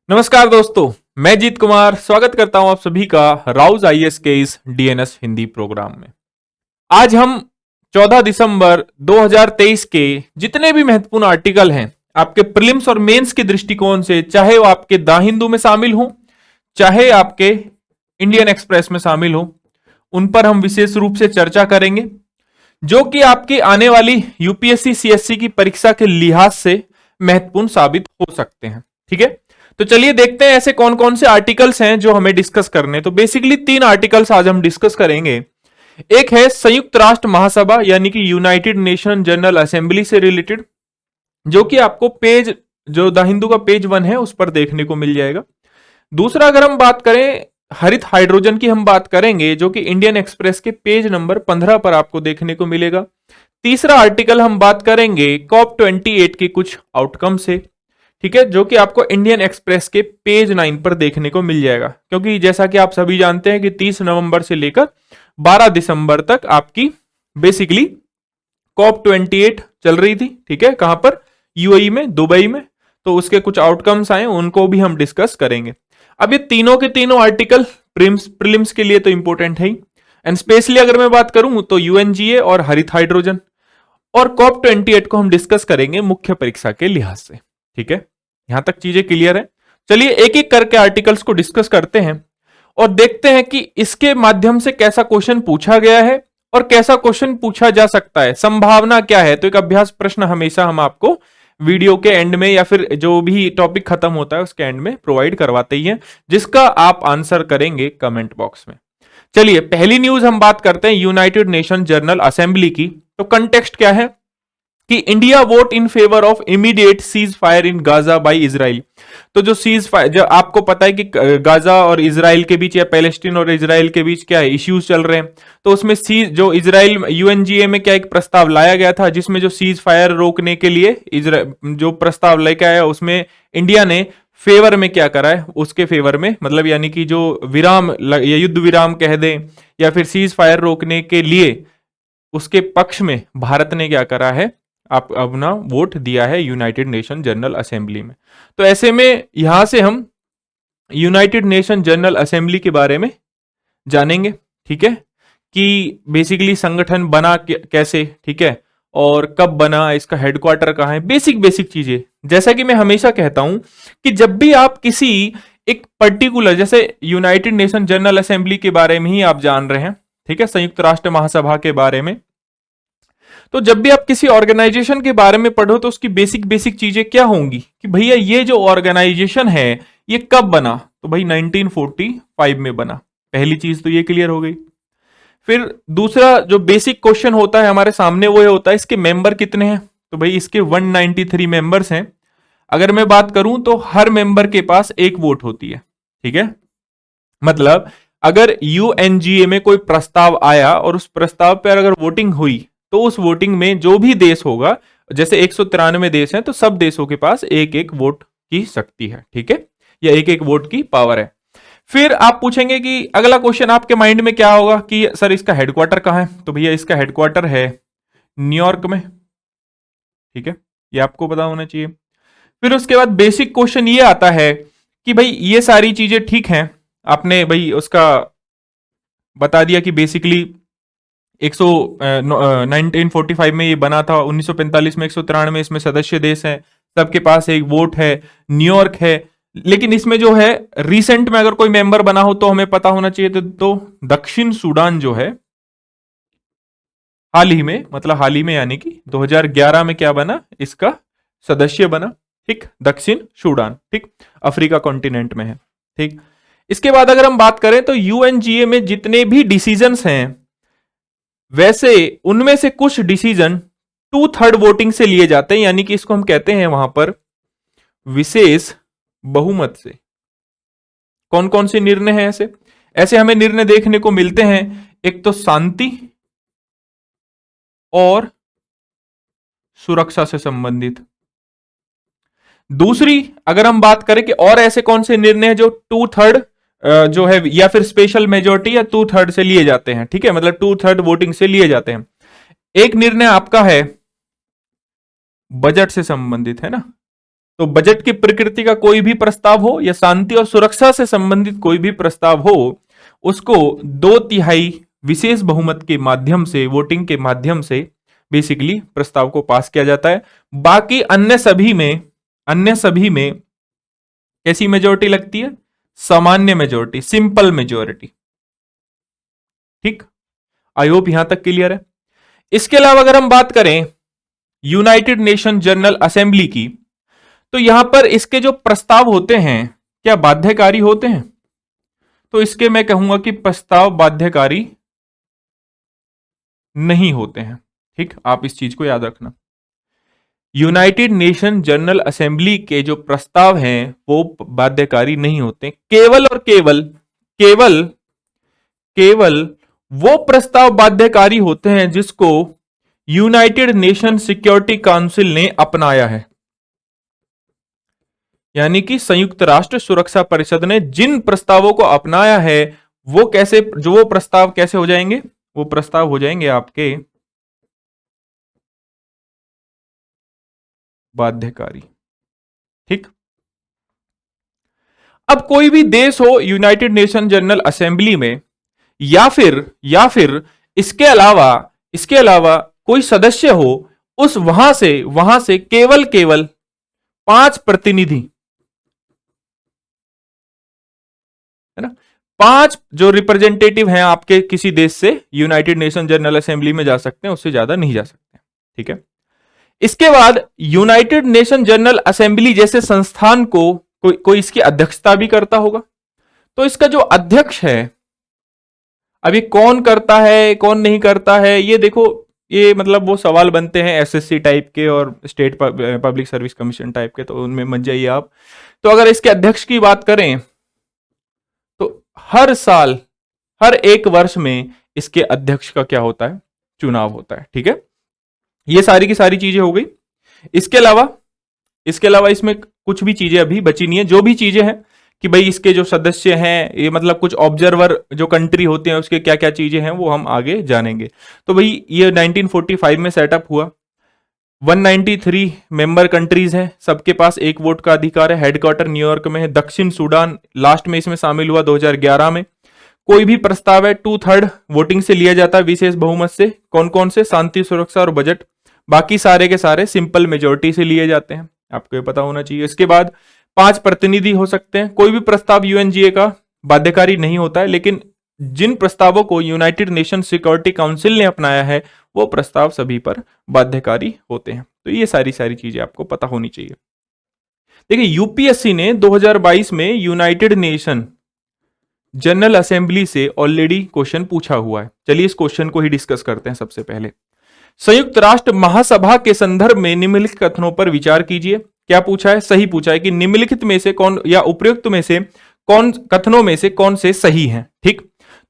नमस्कार दोस्तों, मैं जीत कुमार स्वागत करता हूं आप सभी का राउज आईएएस के इस डीएनएस हिंदी प्रोग्राम में। आज हम 14 दिसंबर 2023 के जितने भी महत्वपूर्ण आर्टिकल हैं आपके प्रीलिम्स और मेंस के दृष्टिकोण से, चाहे वो आपके द हिंदू में शामिल हो, चाहे आपके इंडियन एक्सप्रेस में शामिल हो, उन पर हम विशेष रूप से चर्चा करेंगे, जो कि आपकी आने वाली यूपीएससी सीएससी की परीक्षा के लिहाज से महत्वपूर्ण साबित हो सकते हैं। ठीक है, तो चलिए देखते हैं ऐसे कौन कौन से आर्टिकल्स हैं जो हमें डिस्कस करने। तो बेसिकली 3 आर्टिकल्स आज हम डिस्कस करेंगे। एक है संयुक्त राष्ट्र महासभा यानी कि यूनाइटेड नेशन जनरल असेंबली से रिलेटेड, जो कि आपको पेज जो द हिंदू का पेज 1 है उस पर देखने को मिल जाएगा। दूसरा, अगर हम बात करें हरित हाइड्रोजन की, हम बात करेंगे जो कि इंडियन एक्सप्रेस के पेज नंबर 15 पर आपको देखने को मिलेगा। तीसरा आर्टिकल हम बात करेंगे कॉप 28 के कुछ आउटकम से, ठीक है, जो कि आपको इंडियन एक्सप्रेस के पेज 9 पर देखने को मिल जाएगा। क्योंकि जैसा कि आप सभी जानते हैं कि 30 नवंबर से लेकर 12 दिसंबर तक आपकी बेसिकली कॉप 28 चल रही थी। ठीक है, कहां पर? यूएई में, दुबई में। तो उसके कुछ आउटकम्स आए, उनको भी हम डिस्कस करेंगे। अब ये तीनों के तीनों आर्टिकल प्रीलिम्स के लिए तो इंपॉर्टेंट है ही, एंड स्पेशली अगर मैं बात करूं तो यूएनजीए और हरित हाइड्रोजन और कॉप 28 को हम डिस्कस करेंगे मुख्य परीक्षा के लिहाज से। ठीक है, यहां तक चीजें क्लियर है। चलिए एक एक करके आर्टिकल्स को डिस्कस करते हैं और देखते हैं कि इसके माध्यम से कैसा क्वेश्चन पूछा गया है और कैसा क्वेश्चन पूछा जा सकता है, संभावना क्या है। तो एक अभ्यास प्रश्न हमेशा हम आपको वीडियो के एंड में या फिर जो भी टॉपिक खत्म होता है उसके एंड में प्रोवाइड करवाते ही हैं, जिसका आप आंसर करेंगे कमेंट बॉक्स में। चलिए पहली न्यूज हम बात करते हैं यूनाइटेड नेशन जनरल असेंबली की। तो कंटेक्स्ट क्या है कि India vote in favour of immediate cease fire in Gaza by Israel. तो जो सीज फायर, जो आपको पता है कि गाजा और इजराइल के बीच या पैलेस्टीन और इजराइल के बीच क्या है, इश्यूज चल रहे हैं। तो उसमें सीज जो इजराइल यूएनजीए में क्या एक प्रस्ताव लाया गया था, जिसमें जो सीज फायर रोकने के लिए जो प्रस्ताव लेकर आया उसमें इंडिया ने फेवर में क्या करा है, उसके फेवर में, मतलब यानी कि जो विराम या युद्ध विराम कह दें या फिर सीज फायर रोकने के लिए उसके पक्ष में भारत ने क्या करा है, आप अपना वोट दिया है यूनाइटेड नेशन जनरल असेंबली में। तो ऐसे में यहां से हम यूनाइटेड नेशन जनरल असेंबली के बारे में जानेंगे। ठीक है, कि बेसिकली संगठन बना कैसे, ठीक है, और कब बना, इसका हेडक्वार्टर कहाँ है, बेसिक चीजें। जैसा कि मैं हमेशा कहता हूं कि जब भी आप किसी एक पर्टिकुलर, जैसे यूनाइटेड नेशन जनरल असेंबली के बारे में ही आप जान रहे हैं, ठीक है, संयुक्त राष्ट्र महासभा के बारे में, तो जब भी आप किसी ऑर्गेनाइजेशन के बारे में पढ़ो तो उसकी बेसिक चीजें क्या होंगी कि भैया ये जो ऑर्गेनाइजेशन है ये कब बना, तो भाई 1945 में बना। पहली चीज तो ये क्लियर हो गई। फिर दूसरा जो बेसिक क्वेश्चन होता है हमारे सामने वो ये होता है इसके मेंबर कितने हैं। तो भाई इसके 193 मेंबर्स हैं। अगर मैं बात करूं तो हर मेंबर के पास एक वोट होती है। ठीक है, मतलब अगर यूएनजीए में कोई प्रस्ताव आया और उस प्रस्ताव पर अगर वोटिंग हुई तो उस वोटिंग में जो भी देश होगा, जैसे 193 देश हैं तो सब देशों के पास एक एक वोट की शक्ति है। ठीक है, या एक एक वोट की पावर है। फिर आप पूछेंगे कि अगला क्वेश्चन आपके माइंड में क्या होगा कि सर इसका हेडक्वार्टर कहां है। तो भैया इसका हेडक्वार्टर है न्यूयॉर्क में। ठीक है, ये आपको पता होना चाहिए। फिर उसके बाद बेसिक क्वेश्चन ये आता है कि भाई ये सारी चीजें ठीक हैं, आपने भाई उसका बता दिया कि बेसिकली 1945 में ये बना था, 1945 में 193 इसमें सदस्य देश हैं, सबके पास एक वोट है, न्यूयॉर्क है। लेकिन इसमें जो है रिसेंट में अगर कोई मेंबर बना हो तो हमें पता होना चाहिए। तो दक्षिण सूडान जो है हाल ही में, मतलब हाल ही में यानी कि 2011 में क्या बना, इसका सदस्य बना। ठीक, दक्षिण सूडान, ठीक, अफ्रीका कॉन्टिनेंट में है। ठीक, इसके बाद अगर हम बात करें तो यूएनजीए में जितने भी डिसीजंस हैं वैसे उनमें से कुछ डिसीजन 2/3 वोटिंग से लिए जाते हैं, यानी कि इसको हम कहते हैं वहां पर विशेष बहुमत से। कौन कौन से निर्णय हैं ऐसे? ऐसे हमें निर्णय देखने को मिलते हैं, एक तो शांति और सुरक्षा से संबंधित। दूसरी अगर हम बात करें कि और ऐसे कौन से निर्णय हैं जो 2/3 जो है या फिर स्पेशल मेजोरिटी या 2/3 से लिए जाते हैं। ठीक है, मतलब 2/3 वोटिंग से लिए जाते हैं। एक निर्णय आपका है बजट से संबंधित, है ना, तो बजट की प्रकृति का कोई भी प्रस्ताव हो या शांति और सुरक्षा से संबंधित कोई भी प्रस्ताव हो, उसको 2/3 विशेष बहुमत के माध्यम से, वोटिंग के माध्यम से बेसिकली प्रस्ताव को पास किया जाता है। बाकी अन्य सभी में कैसी मेजोरिटी लगती है? सामान्य मेजोरिटी, सिंपल मेजोरिटी। ठीक, आई होप यहां तक क्लियर है। इसके अलावा अगर हम बात करें यूनाइटेड नेशन जनरल असेंबली की, तो यहां पर इसके जो प्रस्ताव होते हैं क्या बाध्यकारी होते हैं? तो इसके मैं कहूंगा कि प्रस्ताव बाध्यकारी नहीं होते हैं। ठीक, आप इस चीज को याद रखना। यूनाइटेड नेशन जनरल असेंबली के जो प्रस्ताव हैं वो बाध्यकारी नहीं होते। केवल और केवल केवल केवल वो प्रस्ताव बाध्यकारी होते हैं जिसको यूनाइटेड नेशन सिक्योरिटी काउंसिल ने अपनाया है। यानी कि संयुक्त राष्ट्र सुरक्षा परिषद ने जिन प्रस्तावों को अपनाया है वो प्रस्ताव कैसे हो जाएंगे? वो प्रस्ताव हो जाएंगे आपके बाध्यकारी। ठीक, अब कोई भी देश हो यूनाइटेड नेशन जनरल असेंबली में, या फिर इसके अलावा कोई सदस्य हो, उस वहां से केवल 5 प्रतिनिधि, है ना, 5 जो रिप्रेजेंटेटिव हैं आपके किसी देश से यूनाइटेड नेशन जनरल असेंबली में जा सकते हैं, उससे ज्यादा नहीं जा सकते। ठीक है, इसके बाद यूनाइटेड नेशन जनरल असेंबली जैसे संस्थान को कोई इसकी अध्यक्षता भी करता होगा। तो इसका जो अध्यक्ष है, अभी कौन करता है कौन नहीं करता है, ये देखो, ये मतलब वो सवाल बनते हैं एसएससी टाइप के और state public service commission type के, तो उनमें मत जाइए आप। तो अगर इसके अध्यक्ष की बात करें तो हर साल, हर 1 वर्ष में इसके अध्यक्ष का क्या होता है? चुनाव होता है। ठीक है, ये सारी की सारी चीजें हो गई। इसके अलावा इसमें कुछ भी चीजें अभी बची नहीं है। जो भी चीजें हैं कि भाई इसके जो सदस्य हैं, ये मतलब कुछ ऑब्जर्वर जो कंट्री होते हैं उसके क्या क्या चीजें हैं वो हम आगे जानेंगे। तो भाई ये 1945 में सेटअप हुआ। 193 मेंबर कंट्रीज हैं, सबके पास 1 वोट का अधिकार है। हेडक्वार्टर न्यूयॉर्क में है। दक्षिण सूडान लास्ट में इसमें शामिल हुआ 2011 में। कोई भी प्रस्ताव है 2/3 वोटिंग से लिया जाता है, विशेष बहुमत से। कौन कौन से? शांति, सुरक्षा और बजट। बाकी सारे के सारे सिंपल मेजोरिटी से लिए जाते हैं, आपको ये पता होना चाहिए। इसके बाद 5 प्रतिनिधि हो सकते हैं। कोई भी प्रस्ताव यूएनजीए का बाध्यकारी नहीं होता है, लेकिन जिन प्रस्तावों को यूनाइटेड नेशन सिक्योरिटी काउंसिल ने अपनाया है वो प्रस्ताव सभी पर बाध्यकारी होते हैं। तो ये सारी चीजें आपको पता होनी चाहिए। देखिए, यूपीएससी ने 2022 में यूनाइटेड नेशन जनरल असेंबली से ऑलरेडी क्वेश्चन पूछा हुआ है। चलिए इस क्वेश्चन को ही डिस्कस करते हैं। सबसे पहले, संयुक्त राष्ट्र महासभा के संदर्भ में निम्नलिखित कथनों पर विचार कीजिए। क्या पूछा है? सही पूछा है कि निम्नलिखित में से कौन, या उपयुक्त में से कौन, कथनों में से कौन से सही हैं। ठीक,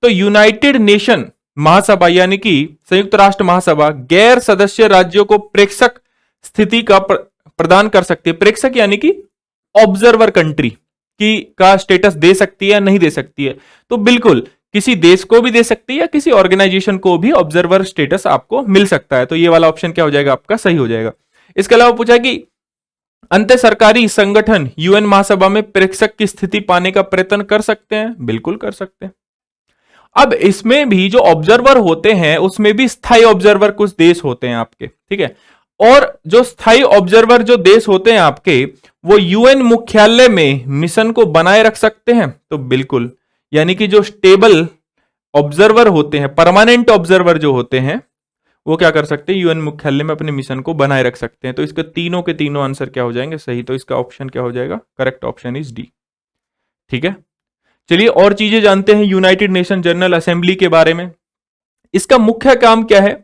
तो यूनाइटेड नेशन महासभा यानी कि संयुक्त राष्ट्र महासभा गैर सदस्य राज्यों को प्रेक्षक स्थिति का प्रदान कर सकती है। प्रेक्षक यानी कि ऑब्जर्वर कंट्री की का स्टेटस दे सकती है या नहीं दे सकती है? तो बिल्कुल किसी देश को भी दे सकती है या किसी ऑर्गेनाइजेशन को भी ऑब्जर्वर स्टेटस आपको मिल सकता है। तो ये वाला ऑप्शन क्या हो जाएगा आपका? सही हो जाएगा। इसके अलावा पूछा कि अंतर सरकारी संगठन यूएन महासभा में प्रेक्षक की स्थिति पाने का प्रयत्न कर सकते हैं? बिल्कुल कर सकते हैं। अब इसमें भी जो ऑब्जर्वर होते हैं उसमें भी स्थायी ऑब्जर्वर कुछ देश होते हैं आपके, ठीक है, और जो स्थायी ऑब्जर्वर जो देश होते हैं आपके, वो यूएन मुख्यालय में मिशन को बनाए रख सकते हैं। तो बिल्कुल, यानी कि जो स्टेबल ऑब्जर्वर होते हैं, परमानेंट ऑब्जर्वर जो होते हैं, वो क्या कर सकते हैं? यूएन मुख्यालय में अपने मिशन को बनाए रख सकते हैं। तो इसके तीनों के तीनों आंसर क्या हो जाएंगे? सही। तो इसका ऑप्शन क्या हो जाएगा? Correct option is D. ठीक है, चलिए और चीजें जानते हैं यूनाइटेड नेशन जनरल असेंबली के बारे में। इसका मुख्य काम क्या है?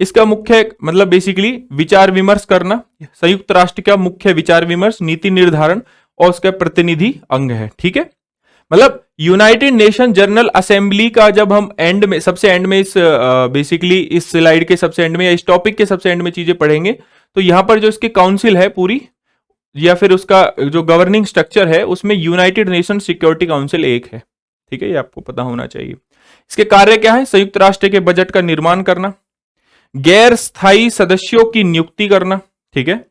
इसका मुख्य मतलब बेसिकली विचार विमर्श करना। संयुक्त राष्ट्र का मुख्य विचार विमर्श, नीति निर्धारण और उसका प्रतिनिधि अंग है। ठीक है, मतलब यूनाइटेड नेशन जनरल असेंबली का जब हम एंड में, सबसे एंड में, इस बेसिकली इस स्लाइड के सबसे एंड में या इस टॉपिक के सबसे एंड में चीजें पढ़ेंगे, तो यहां पर जो इसकी काउंसिल है पूरी, या फिर उसका जो गवर्निंग स्ट्रक्चर है, उसमें यूनाइटेड नेशन सिक्योरिटी काउंसिल एक है। ठीक है, ये आपको पता होना चाहिए। इसके कार्य क्या है? संयुक्त राष्ट्र के बजट का निर्माण करना, गैर स्थायी सदस्यों की नियुक्ति करना, ठीक है,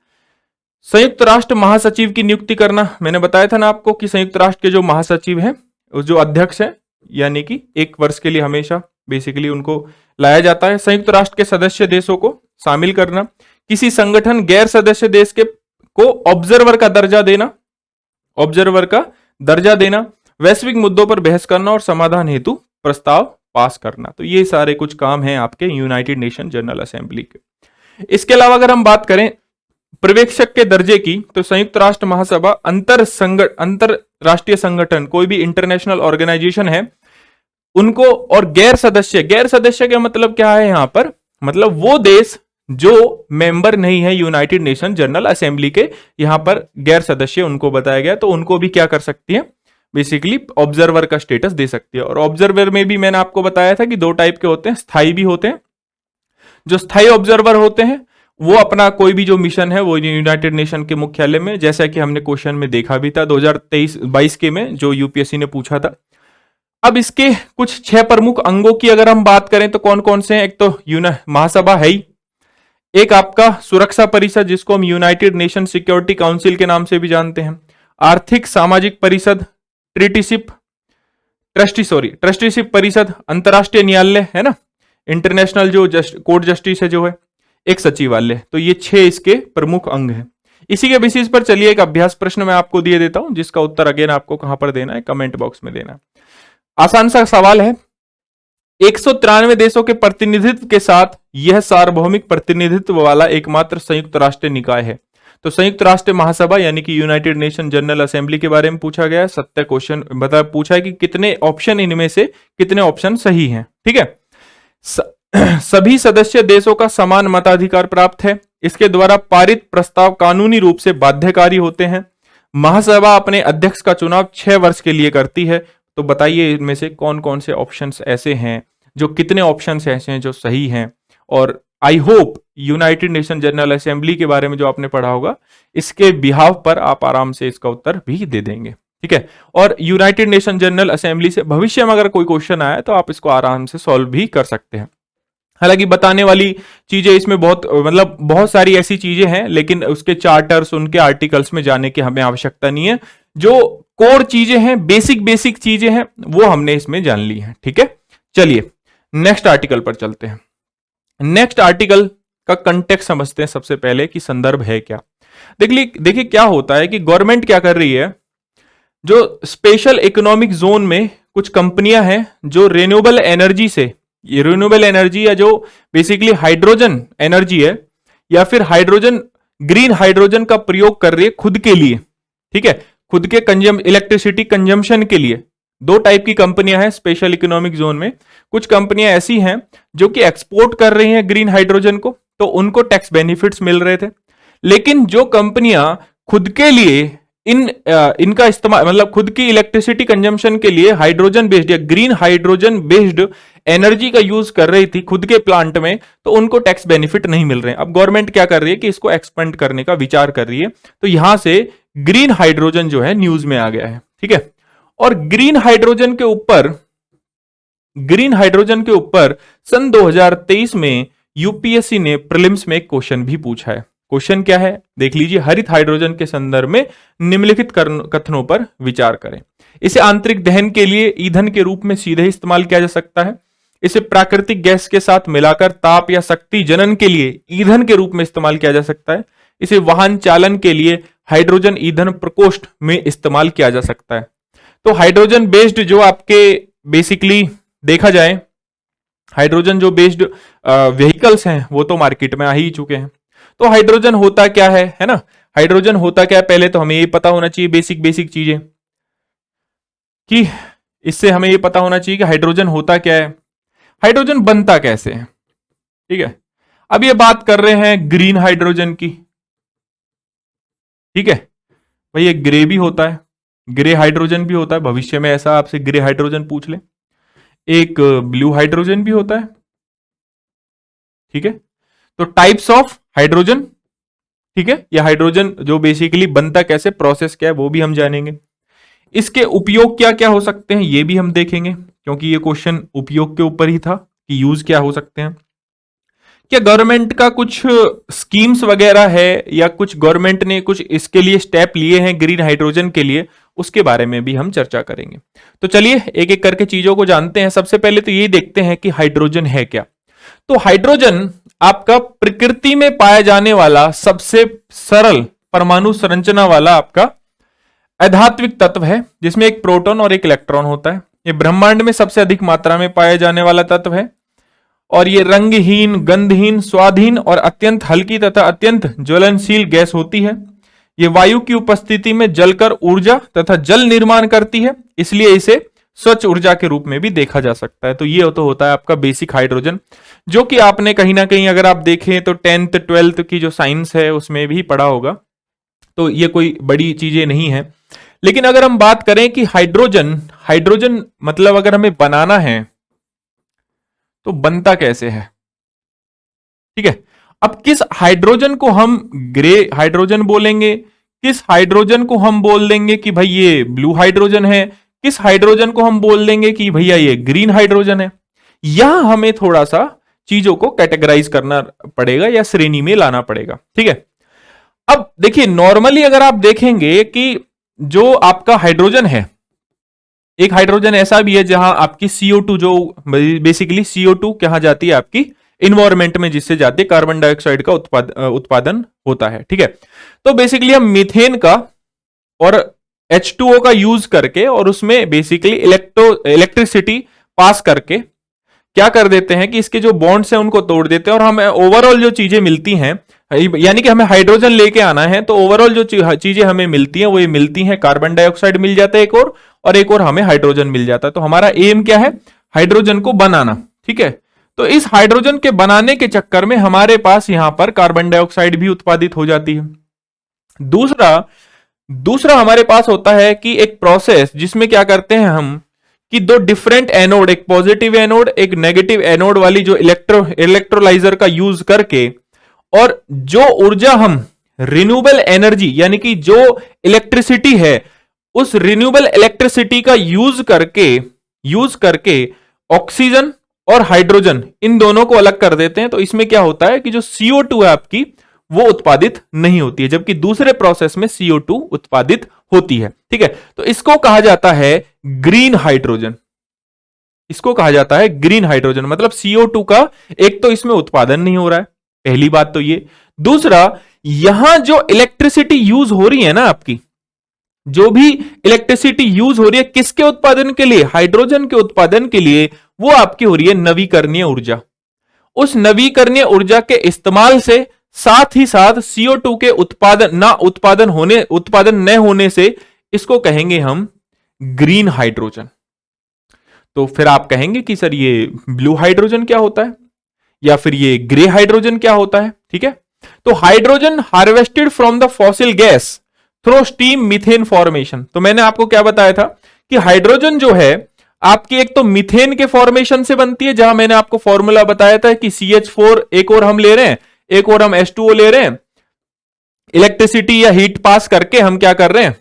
संयुक्त राष्ट्र महासचिव की नियुक्ति करना, मैंने बताया था ना आपको कि संयुक्त राष्ट्र के जो महासचिव हैं, जो अध्यक्ष हैं, यानी कि 1 वर्ष के लिए हमेशा बेसिकली उनको लाया जाता है। संयुक्त राष्ट्र के सदस्य देशों को शामिल करना, किसी संगठन गैर सदस्य देश के को ऑब्जर्वर का दर्जा देना, ऑब्जर्वर का दर्जा देना, वैश्विक मुद्दों पर बहस करना और समाधान हेतु प्रस्ताव पास करना। तो ये सारे कुछ काम हैं आपके यूनाइटेड नेशन जनरल असेंबली के। इसके अलावा अगर हम बात करें पर्यवेक्षक के दर्जे की, तो संयुक्त राष्ट्र महासभा अंतरराष्ट्रीय संगठन, कोई भी इंटरनेशनल ऑर्गेनाइजेशन है उनको, और गैर सदस्य का मतलब क्या है यहां पर, मतलब वो देश जो मेंबर नहीं है यूनाइटेड नेशन जनरल असेंबली के, यहां पर गैर सदस्य उनको बताया गया, तो उनको भी क्या कर सकती है, बेसिकली ऑब्जर्वर का स्टेटस दे सकती है। और ऑब्जर्वर में भी मैंने आपको बताया था कि 2 टाइप के होते हैं, स्थायी भी होते हैं। जो स्थायी ऑब्जर्वर होते हैं वो अपना कोई भी जो मिशन है वो यूनाइटेड नेशन के मुख्यालय में, जैसा कि हमने क्वेश्चन में देखा भी था 2023-22 के में जो यूपीएससी ने पूछा था। अब इसके कुछ 6 प्रमुख अंगों की अगर हम बात करें तो कौन कौन से हैं। एक तो महासभा है ही, एक आपका सुरक्षा परिषद जिसको हम यूनाइटेड नेशन सिक्योरिटी काउंसिल के नाम से भी जानते हैं, आर्थिक सामाजिक परिषद, ट्रस्टीशिप परिषद, अंतरराष्ट्रीय न्यायालय है ना, इंटरनेशनल जो कोर्ट जस्टिस है जो है, एक सचिवालय। तो ये 6 इसके प्रमुख अंग हैं। इसी के बेसिस पर चलिए एक अभ्यास प्रश्न मैं आपको दिए देता हूं, जिसका उत्तर अगेन आपको कहां पर देना है, कमेंट बॉक्स में देना है। आसान सा सवाल है, 193 देशों के प्रतिनिधित्व के साथ यह सार्वभौमिक प्रतिनिधित्व वाला एकमात्र संयुक्त राष्ट्रीय निकाय है। तो संयुक्त राष्ट्र महासभा यानी कि यूनाइटेड नेशन जनरल असेंबली के बारे में पूछा गया है। 70 क्वेश्चन पूछा है कि कितने ऑप्शन, इनमें से कितने ऑप्शन सही हैं। ठीक है, सभी सदस्य देशों का समान मताधिकार प्राप्त है। इसके द्वारा पारित प्रस्ताव कानूनी रूप से बाध्यकारी होते हैं। महासभा अपने अध्यक्ष का चुनाव 6 वर्ष के लिए करती है। तो बताइए इनमें से कौन कौन से ऑप्शंस ऐसे हैं, जो कितने ऑप्शंस ऐसे हैं जो सही हैं। और I hope United nation general assembly के बारे में जो आपने पढ़ा होगा, इसके बिहाव पर आप आराम से इसका उत्तर भी दे देंगे। ठीक है, और यूनाइटेड नेशन जनरल असेंबली से भविष्य में अगर कोई क्वेश्चन आया तो आप इसको आराम से सॉल्व भी कर सकते हैं। हालांकि बताने वाली चीजें इसमें बहुत सारी ऐसी चीजें हैं, लेकिन उसके चार्टर्स, उनके आर्टिकल्स में जाने की हमें आवश्यकता नहीं है। जो कोर चीजें हैं, बेसिक चीजें हैं, वो हमने इसमें जान ली हैं। ठीक है, चलिए नेक्स्ट आर्टिकल पर चलते हैं। नेक्स्ट आर्टिकल का कंटेक्स्ट समझते हैं सबसे पहले कि संदर्भ है क्या। देखिए क्या होता है कि गवर्नमेंट क्या कर रही है, जो स्पेशल इकोनॉमिक जोन में कुछ कंपनियां हैं जो रिन्यूएबल एनर्जी से, ये रिन्यूएबल एनर्जी या जो बेसिकली हाइड्रोजन एनर्जी है या फिर ग्रीन हाइड्रोजन का प्रयोग कर रही है खुद के लिए। ठीक है, खुद के इलेक्ट्रिसिटी कंजम्पशन के लिए। 2 टाइप की कंपनियां हैं स्पेशल इकोनॉमिक जोन में। कुछ कंपनियां ऐसी हैं जो कि एक्सपोर्ट कर रही हैं ग्रीन हाइड्रोजन को, तो उनको टैक्स बेनिफिट्स मिल रहे थे। लेकिन जो कंपनियां खुद के लिए इनका इस्तेमाल, मतलब खुद की इलेक्ट्रिसिटी कंजम्पशन के लिए हाइड्रोजन बेस्ड या ग्रीन हाइड्रोजन बेस्ड एनर्जी का यूज कर रही थी खुद के प्लांट में, तो उनको टैक्स बेनिफिट नहीं मिल रहे हैं। अब गवर्नमेंट क्या कर रही है कि इसको एक्सपेंड करने का विचार कर रही है। तो यहां से ग्रीन हाइड्रोजन जो है न्यूज में आ गया है। ठीक है, और ग्रीन हाइड्रोजन के ऊपर सन 2023 में यूपीएससी ने प्रीलिम्स में एक क्वेश्चन भी पूछा है। क्वेश्चन क्या है देख लीजिए, हरित हाइड्रोजन के संदर्भ में निम्नलिखित कथनों पर विचार करें। इसे आंतरिक दहन के लिए ईंधन के रूप में सीधे इस्तेमाल किया जा सकता है। इसे प्राकृतिक गैस के साथ मिलाकर ताप या शक्ति जनन के लिए ईंधन के रूप में इस्तेमाल किया जा सकता है। इसे वाहन चालन के लिए हाइड्रोजन ईंधन प्रकोष्ठ में इस्तेमाल किया जा सकता है। तो हाइड्रोजन बेस्ड जो आपके बेसिकली देखा जाए, हाइड्रोजन जो बेस्ड व्हीकल्स हैं वो तो मार्केट में आ ही चुके हैं। तो हाइड्रोजन होता क्या है ना, हाइड्रोजन होता क्या है, पहले तो हमें ये पता होना चाहिए बेसिक चीजें, कि इससे हमें ये पता होना चाहिए कि हाइड्रोजन होता क्या है, हाइड्रोजन बनता कैसे है। ठीक है, अब ये बात कर रहे हैं ग्रीन हाइड्रोजन की। ठीक है भाई, ये ग्रे भी होता है, ग्रे हाइड्रोजन भी होता है, भविष्य में ऐसा आपसे ग्रे हाइड्रोजन पूछ ले। एक ब्लू हाइड्रोजन भी होता है। ठीक है, तो टाइप्स ऑफ हाइड्रोजन। ठीक है, यह हाइड्रोजन जो बेसिकली बनता कैसे, प्रोसेस क्या है, वो भी हम जानेंगे। इसके उपयोग क्या क्या हो सकते हैं ये भी हम देखेंगे, क्योंकि ये क्वेश्चन उपयोग के ऊपर ही था कि यूज क्या हो सकते हैं। क्या गवर्नमेंट का कुछ स्कीम्स वगैरह है या कुछ गवर्नमेंट ने कुछ इसके लिए स्टेप लिए हैं ग्रीन हाइड्रोजन के लिए, उसके बारे में भी हम चर्चा करेंगे। तो चलिए एक एक करके चीजों को जानते हैं। सबसे पहले तो ये देखते हैं कि हाइड्रोजन है क्या। तो हाइड्रोजन आपका प्रकृति में पाया जाने वाला सबसे सरल परमाणु संरचना वाला आपका अधात्विक तत्व है, जिसमें एक प्रोटॉन और एक इलेक्ट्रॉन होता है। ये ब्रह्मांड में सबसे अधिक मात्रा में पाया जाने वाला तत्व है और ये रंगहीन, गंधहीन, स्वादहीन और अत्यंत हल्की तथा अत्यंत ज्वलनशील गैस होती है। ये वायु की उपस्थिति में जलकर ऊर्जा तथा जल निर्माण करती है, इसलिए इसे स्वच्छ ऊर्जा के रूप में भी देखा जा सकता है। तो ये तो होता है आपका बेसिक हाइड्रोजन, जो कि आपने कहीं ना कहीं अगर आप देखें तो 10th 12th की जो साइंस है उसमें भी पढ़ा होगा। तो ये कोई बड़ी चीजें नहीं है। लेकिन अगर हम बात करें कि हाइड्रोजन हाइड्रोजन मतलब अगर हमें बनाना है तो बनता कैसे है, ठीक है। अब किस हाइड्रोजन को हम ग्रे हाइड्रोजन बोलेंगे, किस हाइड्रोजन को हम बोल देंगे कि भाई ये ब्लू हाइड्रोजन है, किस हाइड्रोजन को हम बोल देंगे कि भैया ये ग्रीन हाइड्रोजन है। यहां हमें थोड़ा सा चीजों को कैटेगराइज करना पड़ेगा या श्रेणी में लाना पड़ेगा, ठीक है। अब देखिए नॉर्मली अगर आप देखेंगे कि जो आपका हाइड्रोजन है, एक हाइड्रोजन ऐसा भी है जहां आपकी CO2 जो बेसिकली CO2 कहां जाती है आपकी इन्वायरमेंट में, जिससे जाती है कार्बन डाइऑक्साइड का उत्पादन होता है, ठीक है। तो बेसिकली हम मीथेन का और H2O का यूज करके और उसमें बेसिकली इलेक्ट्रिसिटी पास करके क्या कर देते हैं कि इसके जो बॉन्ड्स हैं उनको तोड़ देते हैं और हमें ओवरऑल जो चीजें मिलती हैं, यानी कि हमें हाइड्रोजन लेके आना है तो ओवरऑल जो चीजें हमें मिलती हैं वो ये मिलती हैं, कार्बन डाइऑक्साइड मिल जाता है एक और एक और हमें हाइड्रोजन मिल जाता है। तो हमारा एम क्या है, हाइड्रोजन को बनाना, ठीक है। तो इस हाइड्रोजन के बनाने के चक्कर में हमारे पास यहां पर कार्बन डाइऑक्साइड भी उत्पादित हो जाती है। दूसरा हमारे पास होता है कि एक प्रोसेस जिसमें क्या करते हैं हम कि दो डिफरेंट एनोड, एक पॉजिटिव एनोड एक नेगेटिव एनोड वाली जो इलेक्ट्रोलाइजर का यूज करके और जो ऊर्जा हम रिन्यूएबल एनर्जी यानी कि जो इलेक्ट्रिसिटी है उस रिन्यूएबल इलेक्ट्रिसिटी का यूज करके ऑक्सीजन और हाइड्रोजन इन दोनों को अलग कर देते हैं। तो इसमें क्या होता है कि जो CO2 है आपकी वो उत्पादित नहीं होती है, जबकि दूसरे प्रोसेस में CO2 उत्पादित होती है, ठीक है। तो इसको कहा जाता है ग्रीन हाइड्रोजन। इसको कहा जाता है ग्रीन हाइड्रोजन, मतलब CO2 का एक तो इसमें उत्पादन नहीं हो रहा है, पहली बात तो ये। दूसरा, यहां जो इलेक्ट्रिसिटी यूज हो रही है ना आपकी, जो भी इलेक्ट्रिसिटी यूज हो रही है किसके उत्पादन के लिए, हाइड्रोजन के उत्पादन के लिए, वो आपकी हो रही है नवीकरणीय ऊर्जा। उस नवीकरणीय ऊर्जा के इस्तेमाल से साथ ही साथ CO2 के उत्पादन न होने से इसको कहेंगे हम ग्रीन हाइड्रोजन। तो फिर आप कहेंगे कि सर ये ब्लू हाइड्रोजन क्या होता है या फिर ये ग्रे हाइड्रोजन क्या होता है, ठीक है। तो hydrogen harvested from the fossil gas through steam methane formation. तो मैंने आपको क्या बताया था कि हाइड्रोजन जो है आपकी एक तो मीथेन के फॉर्मेशन से बनती है, जहां मैंने आपको फॉर्मूला बताया था कि CH4 एक और हम ले रहे हैं, एक और हम H2O ले रहे हैं, इलेक्ट्रिसिटी या हीट पास करके हम क्या कर रहे हैं,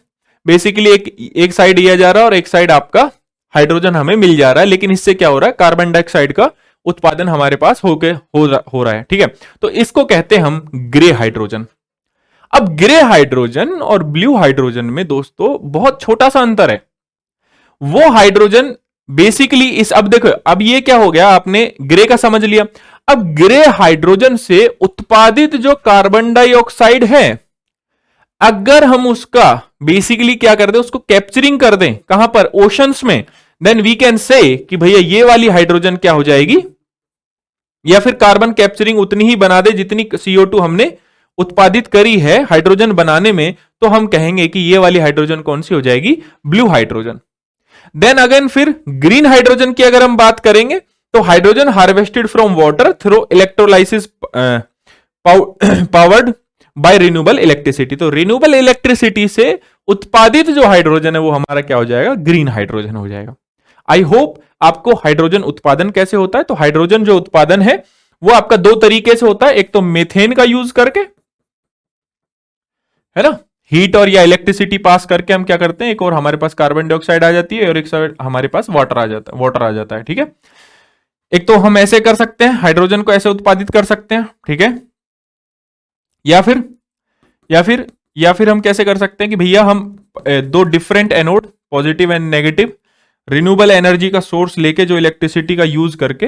बेसिकली एक साइड लिया जा रहा है और एक साइड आपका हाइड्रोजन हमें मिल जा रहा है। लेकिन इससे क्या हो रहा है, कार्बन डाइऑक्साइड का उत्पादन हमारे पास हो रहा है, ठीक है। तो इसको कहते हैं हम ग्रे हाइड्रोजन। अब ग्रे हाइड्रोजन और ब्लू हाइड्रोजन में दोस्तों बहुत छोटा सा अंतर है। वो हाइड्रोजन बेसिकली अब देखो, अब ये क्या हो गया, आपने ग्रे का समझ लिया। अब ग्रे हाइड्रोजन से उत्पादित जो कार्बन डाइऑक्साइड है, अगर हम उसका बेसिकली क्या कर दें, उसको कैप्चरिंग कर दें कहां पर, ओशंस में, देन वी कैन से कि भैया ये वाली हाइड्रोजन क्या हो जाएगी, या फिर कार्बन कैप्चरिंग उतनी ही बना दे जितनी CO2 हमने उत्पादित करी है हाइड्रोजन बनाने में, तो हम कहेंगे कि ये वाली हाइड्रोजन कौन सी हो जाएगी, ब्लू हाइड्रोजन। देन अगेन फिर ग्रीन हाइड्रोजन की अगर हम बात करेंगे तो hydrogen harvested from water through electrolysis powered by renewable electricity. तो रिन्यूएबल इलेक्ट्रिसिटी से उत्पादित जो हाइड्रोजन है वो हमारा क्या हो जाएगा, ग्रीन हाइड्रोजन हो जाएगा। आई होप आपको हाइड्रोजन उत्पादन कैसे होता है। तो हाइड्रोजन जो उत्पादन है वो आपका दो तरीके से होता है, एक तो मीथेन का यूज करके, है ना, हीट और या इलेक्ट्रिसिटी पास करके हम क्या करते हैं, एक और हमारे पास कार्बन डाइऑक्साइड आ जाती है और एक साइड हमारे पास वाटर आ जाता है, ठीक है। एक तो हम ऐसे कर सकते हैं, हाइड्रोजन को ऐसे उत्पादित कर सकते हैं, ठीक है, या फिर या फिर या फिर हम कैसे कर सकते हैं कि भैया हम दो different anode, positive and negative, renewable energy का सोर्स लेके जो इलेक्ट्रिसिटी का यूज करके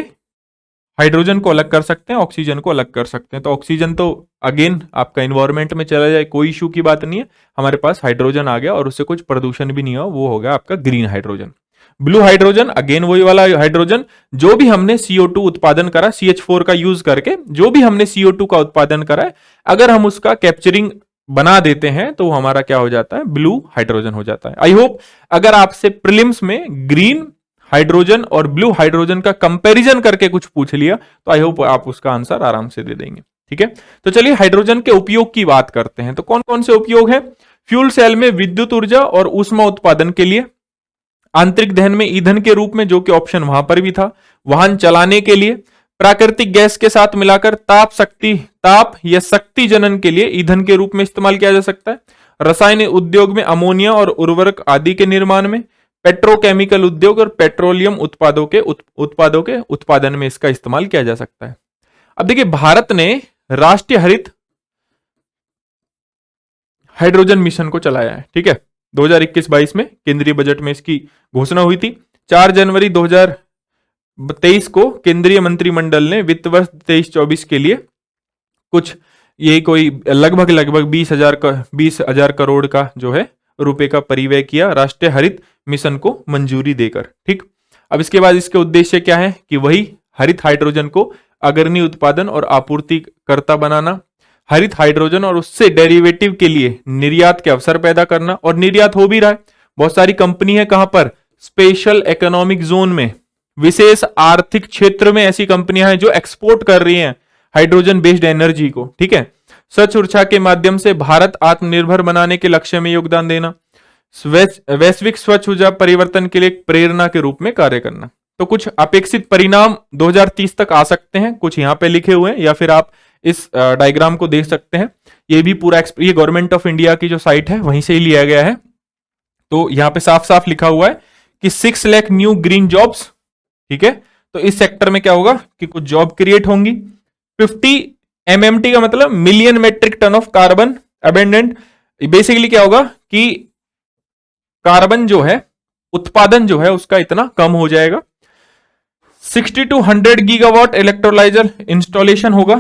हाइड्रोजन को अलग कर सकते हैं, ऑक्सीजन को अलग कर सकते हैं। तो ऑक्सीजन तो अगेन आपका इन्वायरमेंट में चला जाए, कोई इशू की बात नहीं है, हमारे पास हाइड्रोजन आ गया और उससे कुछ प्रदूषण भी नहीं हुआ, वो हो गया आपका green hydrogen. Blue hydrogen again वही वाला हाइड्रोजन, जो भी हमने CO2 उत्पादन करा CH4 का यूज करके, जो भी हमने CO2 का उत्पादन करा है, अगर हम उसका कैप्चरिंग बना देते हैं तो हमारा क्या हो जाता है, ब्लू हाइड्रोजन हो जाता है। आई होप अगर आपसे प्रीलिम्स में ग्रीन हाइड्रोजन और ब्लू हाइड्रोजन का कंपैरिजन करके कुछ पूछ लिया तो आई होप आप उसका आंसर आराम से दे देंगे, ठीक है। तो चलिए हाइड्रोजन के उपयोग की बात करते हैं। तो कौन कौन से उपयोग है? फ्यूल सेल में विद्युत ऊर्जा और ऊष्मा उत्पादन के लिए, आंतरिक दहन में ईंधन के रूप में, जो कि ऑप्शन वहां पर भी था, वाहन चलाने के लिए, प्राकृतिक गैस के साथ मिलाकर ताप या शक्ति जनन के लिए ईंधन के रूप में इस्तेमाल किया जा सकता है, रसायन उद्योग में अमोनिया और उर्वरक आदि के निर्माण में, पेट्रोकेमिकल उद्योग और पेट्रोलियम उत्पादों के उत्पादन में इसका इस्तेमाल किया जा सकता है। अब देखिए, भारत ने राष्ट्रीय हरित हाइड्रोजन मिशन को चलाया है, ठीक है। 2021-22 में केंद्रीय बजट में इसकी घोषणा हुई थी। 4 जनवरी 2023 को केंद्रीय मंत्रिमंडल ने वित्त वर्ष 23-24 के लिए कुछ ये कोई लगभग 20,000 करोड़ का जो है रुपए का परिव्यय किया राष्ट्रीय हरित मिशन को मंजूरी देकर, ठीक। अब इसके बाद इसके उद्देश्य क्या है कि वही हरित हाइड्रोजन को अग्रणी उत्पादन और आपूर्तिकर्ता बनाना, हरित हाइड्रोजन और उससे डेरिवेटिव के लिए निर्यात के अवसर पैदा करना, और निर्यात हो भी रहा है। बहुत सारी कंपनी है, कहां पर? स्पेशल इकोनॉमिक जोन में, विशेष आर्थिक क्षेत्र में ऐसी कंपनियां हैं जो एक्सपोर्ट कर रही हैं हाइड्रोजन बेस्ड एनर्जी को, ठीक है। स्वच्छ ऊर्जा के माध्यम से भारत आत्मनिर्भर बनाने के लक्ष्य में योगदान देना, वैश्विक स्वच्छ ऊर्जा परिवर्तन के लिए एक प्रेरणा के रूप में कार्य करना। तो कुछ अपेक्षित परिणाम 2030 तक आ सकते हैं, कुछ यहां पे लिखे हुए हैं, या फिर आप इस डायग्राम को देख सकते हैं। ये भी पूरा ये गवर्नमेंट ऑफ इंडिया की जो साइट है वहीं से ही लिया गया है। तो यहां पे साफ साफ लिखा हुआ है कि 6 लाख न्यू ग्रीन जॉब्स, ठीक है। तो इस सेक्टर में क्या होगा कि कुछ जॉब क्रिएट होंगी। 50 MMT का मतलब million metric tonne of carbon abundant. Basically क्या होगा कि कार्बन जो है उत्पादन जो है उसका इतना कम हो जाएगा। 60 to 100 गीगावाट इलेक्ट्रोलाइजर इंस्टॉलेशन होगा,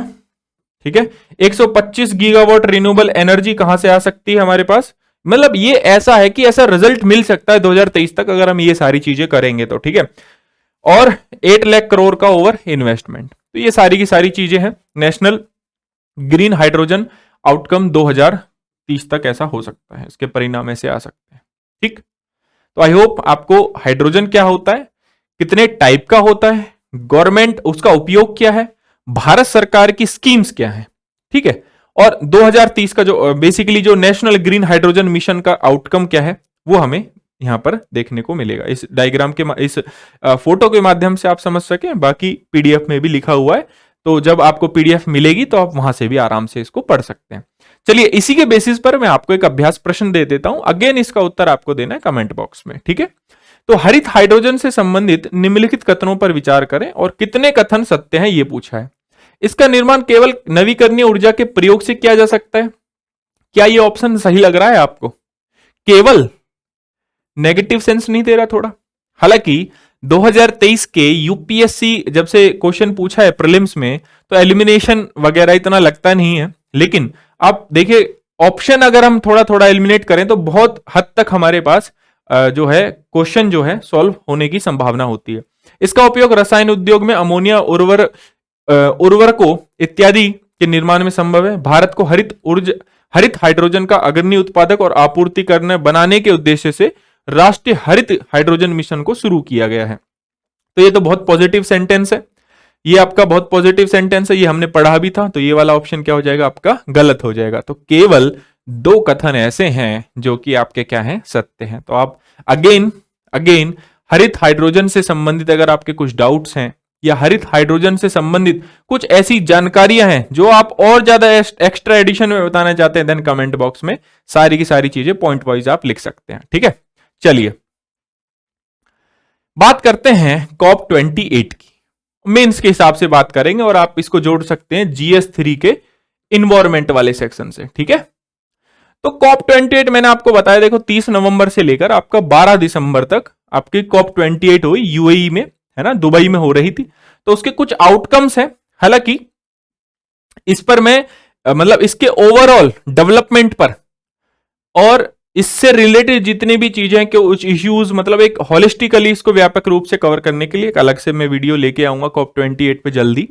ठीक है। 125 गीगावाट रिन्यूएबल एनर्जी कहां से आ सकती है हमारे पास? मतलब ये ऐसा है कि ऐसा रिजल्ट मिल सकता है 2023 तक अगर हम ये सारी चीजें करेंगे तो, ठीक है। और 8 लाख करोड़ का ओवर इन्वेस्टमेंट। तो ये सारी की सारी चीजें हैं। नेशनल ग्रीन हाइड्रोजन आउटकम 2030 तक ऐसा हो सकता है, इसके परिणाम ऐसे आ सकते हैं, ठीक। तो आई होप आपको हाइड्रोजन क्या होता है, कितने टाइप का होता है, गवर्नमेंट उसका उपयोग क्या है, भारत सरकार की स्कीम्स क्या है, ठीक है। और 2030 का जो बेसिकली जो नेशनल ग्रीन हाइड्रोजन मिशन का आउटकम क्या है वो हमें यहां पर देखने को मिलेगा। इस डायग्राम के इस फोटो के माध्यम से आप समझ सकें, बाकी पीडीएफ में भी लिखा हुआ है, तो जब आपको पीडीएफ मिलेगी तो आप वहां से भी आराम से इसको पढ़ सकते हैं। चलिए इसी के बेसिस पर मैं आपको एक अभ्यास प्रश्न दे देता हूं, अगेन इसका उत्तर आपको देना है कमेंट बॉक्स में, ठीक है। तो हरित हाइड्रोजन से संबंधित निम्नलिखित कथनों पर विचार करें और कितने कथन सत्य हैं ये पूछा है। इसका निर्माण केवल नवीकरणीय ऊर्जा के प्रयोग से किया जा सकता है। क्या ये ऑप्शन सही लग रहा है आपको? केवल नेगेटिव सेंस नहीं दे रहा थोड़ा? हालांकि 2023 के यूपीएससी जब से क्वेश्चन पूछा है प्रीलिम्स में तो एलिमिनेशन वगैरह इतना लगता नहीं है, लेकिन आप देखिए ऑप्शन अगर हम थोड़ा थोड़ा एलिमिनेट करें तो बहुत हद तक हमारे पास जो है क्वेश्चन जो है सॉल्व होने की संभावना होती है। इसका उपयोग रसायन उद्योग में अमोनिया उर्वरकों इत्यादि के निर्माण में संभव है। भारत को हरित हाइड्रोजन का अग्रणी उत्पादक और आपूर्ति करने बनाने के उद्देश्य से राष्ट्रीय हरित हाइड्रोजन मिशन को शुरू किया गया है। तो ये तो बहुत पॉजिटिव सेंटेंस है, ये आपका बहुत पॉजिटिव सेंटेंस है, ये हमने पढ़ा भी था। तो ये वाला ऑप्शन क्या हो जाएगा आपका? गलत हो जाएगा। तो केवल 2 कथन ऐसे हैं जो कि आपके क्या हैं? सत्य हैं। तो आप अगेन हरित हाइड्रोजन से संबंधित अगर आपके कुछ डाउट्स हैं या हरित हाइड्रोजन से संबंधित कुछ ऐसी जानकारियां हैं जो आप और ज्यादा एक्स्ट्रा एडिशन में बताना चाहते हैं, देन कमेंट बॉक्स में सारी की सारी चीजें पॉइंट वाइज आप लिख सकते हैं, ठीक है। चलिए बात करते हैं COP28 की। मेंस के हिसाब से बात करेंगे और आप इसको जोड़ सकते हैं GS3 के इन्वायरमेंट वाले सेक्शन से, ठीक है। तो COP28 मैंने आपको बताया, देखो 30 नवंबर से लेकर आपका 12 दिसंबर तक आपकी COP28 हुई यूएई में, है ना, दुबई में हो रही थी। तो उसके कुछ आउटकम्स हैं, हालांकि इस पर मैं मतलब इसके ओवरऑल डेवलपमेंट पर और इससे रिलेटेड जितनी भी चीजें कि कुछ इश्यूज, मतलब एक होलिस्टिकली इसको व्यापक रूप से कवर करने के लिए एक अलग से मैं वीडियो लेके आऊंगा COP28 पे जल्दी।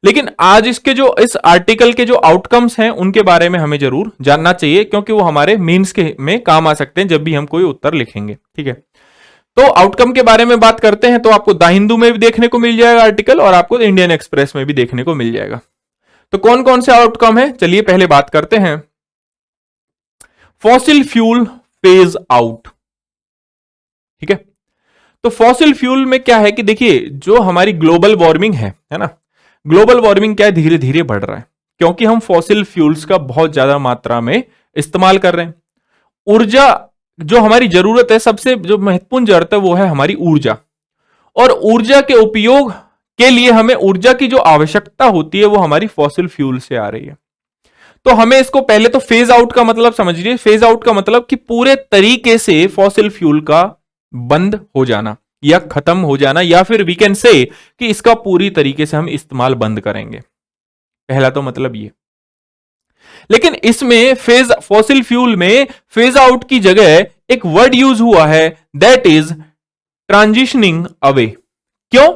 लेकिन आज इसके जो इस आर्टिकल के जो आउटकम्स हैं उनके बारे में हमें जरूर जानना चाहिए, क्योंकि वो हमारे मेंस के में काम आ सकते हैं जब भी हम कोई उत्तर लिखेंगे, ठीक है। तो आउटकम के बारे में बात करते हैं तो आपको द हिंदू में भी देखने को मिल जाएगा आर्टिकल और आपको इंडियन एक्सप्रेस में भी देखने को मिल जाएगा। तो कौन कौन से आउटकम है, चलिए पहले बात करते हैं। फॉसिल फ्यूल फेज आउट, ठीक है। तो फॉसिल फ्यूल में क्या है कि देखिए जो हमारी ग्लोबल वार्मिंग है ना, ग्लोबल वार्मिंग क्या है, धीरे धीरे बढ़ रहा है क्योंकि हम फॉसिल फ्यूल्स का बहुत ज्यादा मात्रा में इस्तेमाल कर रहे हैं। ऊर्जा जो हमारी जरूरत है, सबसे जो महत्वपूर्ण जरूरत है वो है हमारी ऊर्जा, और ऊर्जा के उपयोग के लिए हमें ऊर्जा की जो आवश्यकता होती है वो हमारी फॉसिल फ्यूल से आ रही है। तो हमें इसको पहले तो फेज आउट का मतलब समझिए। फेज आउट का मतलब कि पूरे तरीके से फॉसिल फ्यूल का बंद हो जाना या खत्म हो जाना, या फिर वी कैन से कि इसका पूरी तरीके से हम इस्तेमाल बंद करेंगे, पहला तो मतलब ये। लेकिन इसमें फॉसिल फ्यूल में फेज आउट की जगह एक वर्ड यूज हुआ है, दैट इज ट्रांजिशनिंग अवे। क्यों?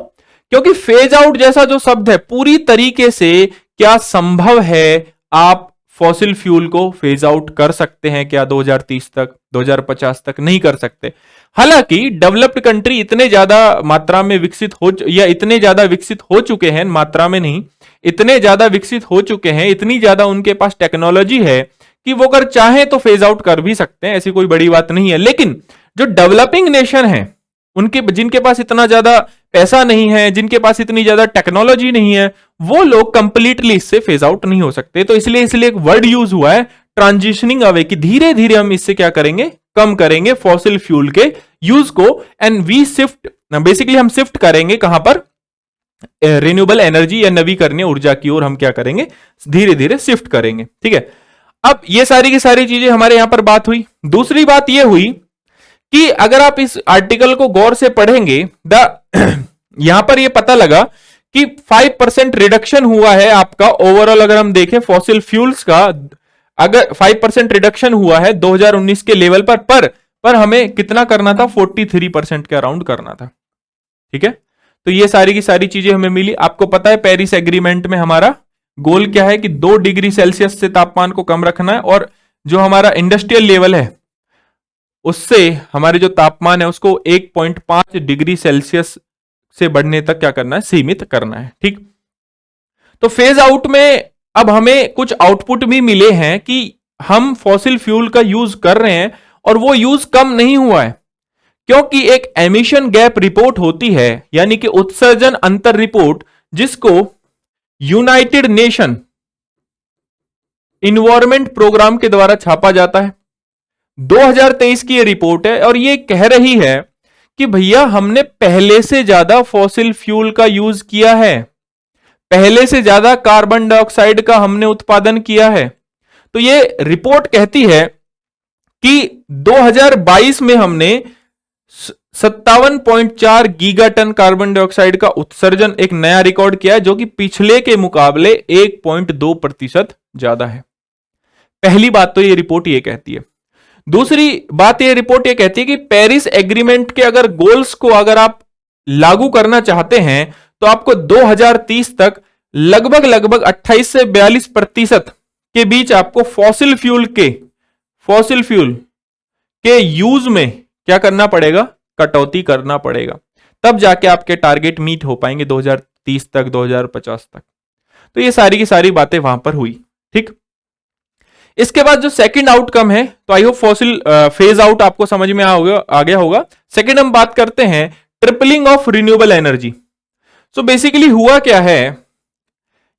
क्योंकि फेज आउट जैसा जो शब्द है, पूरी तरीके से क्या संभव है आप फॉसिल फ्यूल को फेज आउट कर सकते हैं क्या 2030 तक, 2050 तक? नहीं कर सकते। हालांकि डेवलप्ड कंट्री इतने ज्यादा मात्रा में विकसित हो, या इतने ज्यादा विकसित हो चुके हैं, मात्रा में नहीं, इतने ज्यादा विकसित हो चुके हैं, इतनी ज्यादा उनके पास टेक्नोलॉजी है कि वो अगर चाहे तो फेज आउट कर भी सकते हैं, ऐसी कोई बड़ी बात नहीं है। लेकिन जो डेवलपिंग नेशन है, उनके जिनके पास इतना ज्यादा पैसा नहीं है, जिनके पास इतनी ज्यादा टेक्नोलॉजी नहीं है, वो लोग कंप्लीटली इससे फेज आउट नहीं हो सकते। तो इसलिए एक वर्ड यूज हुआ है ट्रांजिशनिंग अवे, कि धीरे धीरे हम इससे क्या करेंगे, कम करेंगे फॉसिल फ्यूल के यूज को, एंड वी शिफ्ट, बेसिकली हम शिफ्ट करेंगे कहां पर, रिन्यूएबल एनर्जी या नवीकरणीय ऊर्जा की ओर हम क्या करेंगे, धीरे धीरे शिफ्ट करेंगे, ठीक है। अब ये सारी की सारी चीजें हमारे यहां पर बात हुई। दूसरी बात यह हुई कि अगर आप इस आर्टिकल को गौर से पढ़ेंगे, यहां पर यह पता लगा कि 5% रिडक्शन हुआ है आपका ओवरऑल। अगर हम देखें फॉसिल फ्यूल्स का, अगर 5% रिडक्शन हुआ है 2019 के लेवल पर हमें कितना करना था, 43% के अराउंड करना था, ठीक है। तो ये सारी की सारी चीजें हमें मिली। आपको पता है पेरिस एग्रीमेंट में हमारा गोल क्या है कि 2 डिग्री सेल्सियस से तापमान को कम रखना है, और जो हमारा इंडस्ट्रियल लेवल है उससे हमारे जो तापमान है उसको 1.5 डिग्री सेल्सियस से बढ़ने तक क्या करना है, सीमित करना है, ठीक। तो फेज आउट में अब हमें कुछ आउटपुट भी मिले हैं कि हम फॉसिल फ्यूल का यूज कर रहे हैं और वो यूज कम नहीं हुआ है, क्योंकि एक एमिशन गैप रिपोर्ट होती है, यानी कि उत्सर्जन अंतर रिपोर्ट, जिसको यूनाइटेड नेशन इन्वायरमेंट प्रोग्राम के द्वारा छापा जाता है। 2023 की ये रिपोर्ट है और ये कह रही है कि भैया हमने पहले से ज्यादा फॉसिल फ्यूल का यूज किया है, पहले से ज्यादा कार्बन डाइऑक्साइड का हमने उत्पादन किया है। तो ये रिपोर्ट कहती है कि 2022 में हमने 57.4 गीगाटन कार्बन डाइऑक्साइड का उत्सर्जन, एक नया रिकॉर्ड किया है, जो कि पिछले के मुकाबले 1.2% ज्यादा है। पहली बात तो ये रिपोर्ट ये कहती है। दूसरी बात ये रिपोर्ट ये कहती है कि पेरिस एग्रीमेंट के अगर गोल्स को अगर आप लागू करना चाहते हैं तो आपको 2030 तक लगभग 28 से 42% के बीच आपको फॉसिल फ्यूल के यूज में क्या करना पड़ेगा, कटौती करना पड़ेगा, तब जाके आपके टारगेट मीट हो पाएंगे 2030 तक, 2050 तक। तो ये सारी की सारी बातें वहां पर हुई, ठीक। इसके बाद जो सेकंड आउटकम है, तो I hope fossil phase out आपको समझ में आ गया होगा। सेकंड हम बात करते हैं tripling of renewable energy. So basically हुआ क्या है,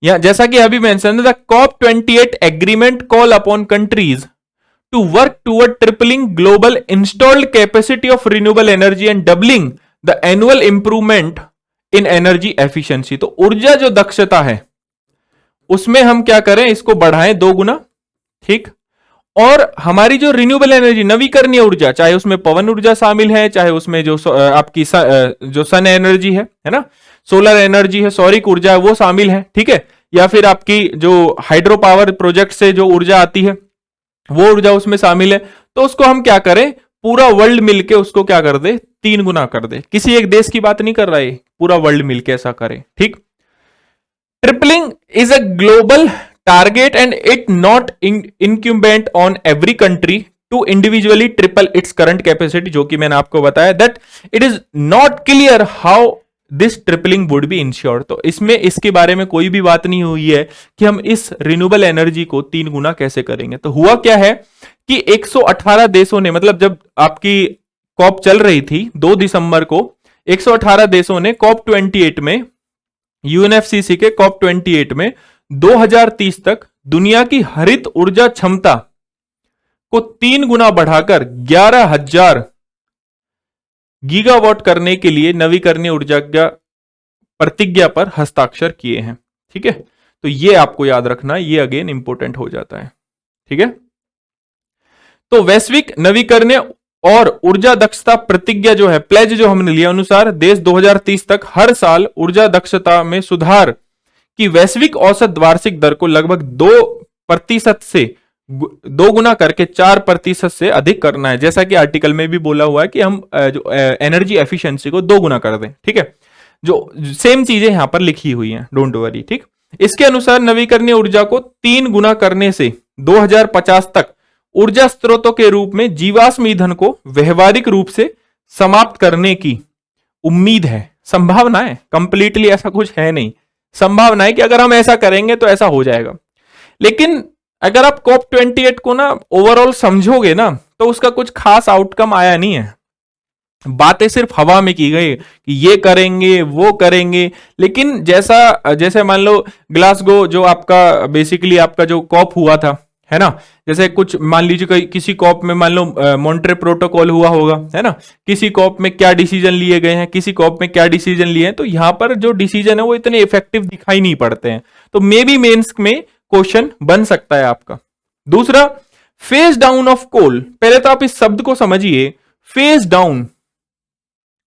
या जैसा कि अभी मेंशन है, COP28 agreement call upon countries to work toward tripling global installed capacity of renewable energy and doubling the annual improvement in energy efficiency. तो ऊर्जा जो दक्षता है उसमें हम क्या करें, इसको बढ़ाएं 2 गुना, ठीक। और हमारी जो रिन्यूएबल एनर्जी, नवीकरणीय ऊर्जा, चाहे उसमें पवन ऊर्जा शामिल है, चाहे उसमें जो आपकी जो सन एनर्जी है ना, सोलर एनर्जी है, सौरिक ऊर्जा है, वो शामिल है, ठीक है। या फिर आपकी जो हाइड्रो पावर प्रोजेक्ट से जो ऊर्जा आती है वो ऊर्जा उसमें शामिल है। तो उसको हम क्या करें, पूरा वर्ल्ड मिलके उसको क्या कर दे, 3 गुना कर दे। किसी एक देश की बात नहीं कर रहा है, पूरा वर्ल्ड मिलके ऐसा करे, ठीक। Tripling is a global target and it not incumbent on every country to individually triple its current capacity, जो कि मैंने आपको बताया that it is not clear how this tripling would be ensured. तो इसमें इसके बारे में कोई भी बात नहीं हुई है कि हम इस रिन्यूएबल एनर्जी को 3 गुना कैसे करेंगे। तो हुआ क्या है कि 118 देशों ने, मतलब जब आपकी कॉप चल रही थी 2 दिसंबर को, 118 देशों ने कॉप 28 में, यूएनएफसीसी के कॉप 28 में 2030 तक दुनिया की हरित ऊर्जा क्षमता को 3 गुना बढ़ाकर 11,000 गीगावाट करने के लिए नवीकरणीय ऊर्जा का प्रतिज्ञा पर हस्ताक्षर किए हैं, ठीक है। तो ये आपको याद रखना, ये अगेन इंपॉर्टेंट हो जाता है, ठीक है। तो वैश्विक नवीकरणीय और ऊर्जा दक्षता प्रतिज्ञा जो है, प्लेज जो हमने लिया, अनुसार देश 2030 तक हर साल ऊर्जा दक्षता में सुधार की वैश्विक औसत वार्षिक दर को लगभग 2% से 2 गुना करके 4% से अधिक करना है। जैसा कि आर्टिकल में भी बोला हुआ है कि हम जो एनर्जी एफिशिएंसी को 2 गुना कर दें, ठीक है। जो सेम चीजें यहां पर लिखी हुई हैं, डोंट वरी, ठीक। इसके अनुसार नवीकरणीय ऊर्जा को 3 गुना करने से 2050 तक ऊर्जा स्रोतों के रूप में जीवाश्म ईंधन को व्यवहारिक रूप से समाप्त करने की उम्मीद है, संभावना है। कंप्लीटली ऐसा कुछ है नहीं, संभावना है कि अगर हम ऐसा करेंगे तो ऐसा हो जाएगा। लेकिन अगर आप कॉप 28 को ना ओवरऑल समझोगे ना, तो उसका कुछ खास आउटकम आया नहीं है। बातें सिर्फ हवा में की गई कि ये करेंगे वो करेंगे, लेकिन जैसा जैसे मान लो ग्लासगो जो आपका बेसिकली आपका जो कॉप हुआ था, है ना, जैसे कुछ मान लीजिए किसी कॉप में मान लो मॉन्ट्रे प्रोटोकॉल हुआ होगा, है ना, किसी कॉप में क्या डिसीजन लिए गए हैं, किसी कॉप में क्या डिसीजन लिए हैं, तो यहां पर जो डिसीजन है वो इतने इफेक्टिव दिखाई नहीं पड़ते हैं। तो मे बी मेंस में क्वेश्चन बन सकता है आपका। दूसरा, फेज डाउन ऑफ कोल। पहले तो आप इस शब्द को समझिए, फेज डाउन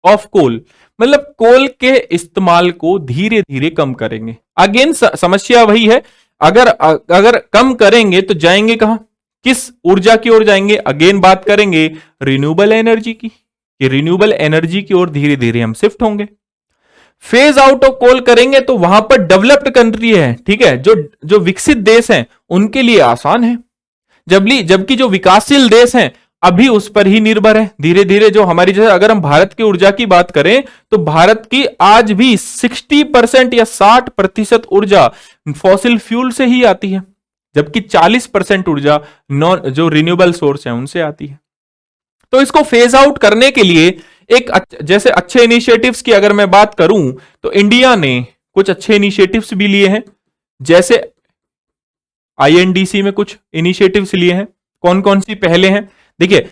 ऑफ कोल मतलब कोल के इस्तेमाल को धीरे धीरे कम करेंगे। अगेन समस्या वही है, अगर कम करेंगे तो जाएंगे कहां, किस ऊर्जा की ओर जाएंगे। अगेन बात करेंगे रिन्यूएबल एनर्जी की, कि रिन्यूएबल एनर्जी की ओर धीरे धीरे हम शिफ्ट होंगे। फेज आउट ऑफ कोल करेंगे तो वहां पर डेवलप्ड कंट्री है, ठीक है, जो विकसित देश हैं उनके लिए आसान है, जबकि जो विकासशील देश हैं अभी उस पर ही निर्भर है धीरे धीरे। जो हमारी, जैसे अगर हम भारत की ऊर्जा की बात करें तो भारत की आज भी 60% या 60% ऊर्जा फॉसिल फ्यूल से ही आती है, जबकि 40% ऊर्जा नॉन जो रिन्यूएबल सोर्स है उनसे आती है। तो इसको फेज आउट करने के लिए एक जैसे अच्छे इनिशिएटिव्स की अगर मैं बात करूं तो इंडिया ने कुछ अच्छे इनिशिएटिव्स भी लिए हैं, जैसे आईएनडीसी में कुछ इनिशिएटिव्स लिए हैं। कौन कौन सी पहले हैं, देखिए,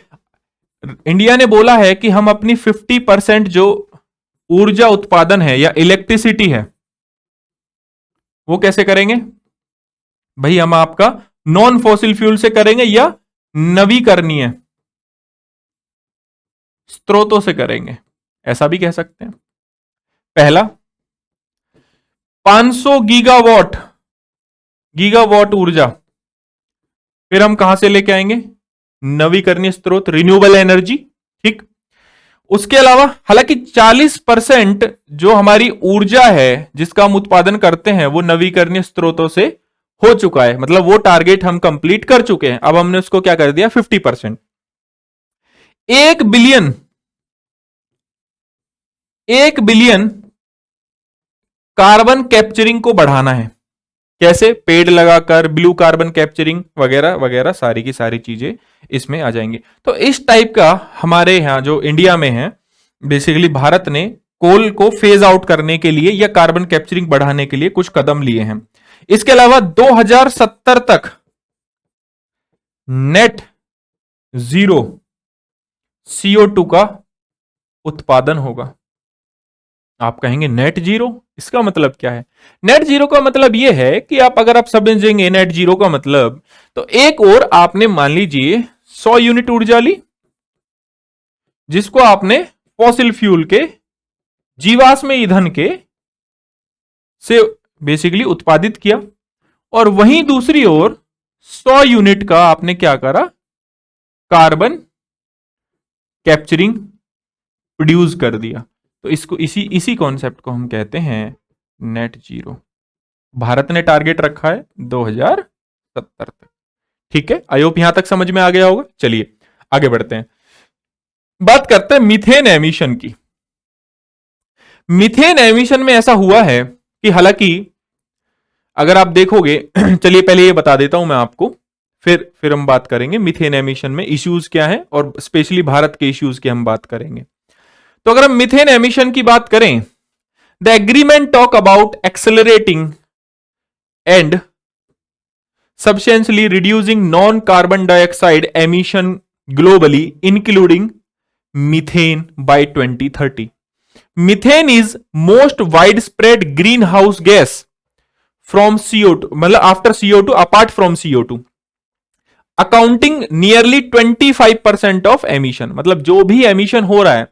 इंडिया ने बोला है कि हम अपनी 50% जो ऊर्जा उत्पादन है या इलेक्ट्रिसिटी है वो कैसे करेंगे भाई, हम आपका नॉन फॉसिल फ्यूल से करेंगे या नवीकरणीय स्रोतों से करेंगे, ऐसा भी कह सकते हैं। पहला 500 गीगावाट ऊर्जा, फिर हम कहां से लेके आएंगे, नवीकरणीय स्रोत, रिन्यूएबल एनर्जी, ठीक। उसके अलावा हालांकि 40% जो हमारी ऊर्जा है जिसका हम उत्पादन करते हैं वो नवीकरणीय स्रोतों से हो चुका है, मतलब वो टारगेट हम कंप्लीट कर चुके हैं। अब हमने उसको क्या कर दिया, 50%। 1 बिलियन कार्बन कैप्चरिंग को बढ़ाना है। कैसे, पेड़ लगाकर, ब्लू कार्बन कैप्चरिंग वगैरह वगैरह, सारी की सारी चीजें इसमें आ जाएंगी। तो इस टाइप का हमारे यहां जो इंडिया में है, बेसिकली भारत ने कोल को फेज आउट करने के लिए या कार्बन कैप्चरिंग बढ़ाने के लिए कुछ कदम लिए हैं। इसके अलावा 2070 तक नेट जीरो CO2 का उत्पादन होगा। आप कहेंगे नेट जीरो, इसका मतलब क्या है? नेट जीरो का मतलब यह है कि अगर आप समझेंगे नेट जीरो का मतलब, तो एक और आपने मान लीजिए 100 यूनिट ऊर्जा ली, जिसको आपने फॉसिल फ्यूल के, जीवाश्म ईंधन के से बेसिकली उत्पादित किया, और वहीं दूसरी ओर 100 यूनिट का आपने क्या करा, कार्बन कैप्चरिंग प्रोड्यूस कर दिया। तो इसको इसी इसी कॉन्सेप्ट को हम कहते हैं नेट जीरो। भारत ने टारगेट रखा है 2070 तक। ठीक है, आई होप यहां तक समझ में आ गया होगा। चलिए आगे बढ़ते हैं, बात करते हैं मीथेन एमिशन की। मीथेन एमिशन में ऐसा हुआ है कि हालांकि अगर आप देखोगे चलिए पहले ये बता देता हूं मैं आपको, फिर हम बात करेंगे मीथेन एमिशन में इश्यूज क्या हैं, और स्पेशली भारत के इश्यूज की हम बात करेंगे। तो अगर हम मीथेन एमिशन की बात करें, the agreement talk about accelerating and substantially reducing non-carbon dioxide emission globally, including methane by 2030. Methane is most widespread greenhouse gas from CO2, मतलब after CO2, apart from CO2, accounting nearly 25% of emission. मतलब जो भी emission हो रहा है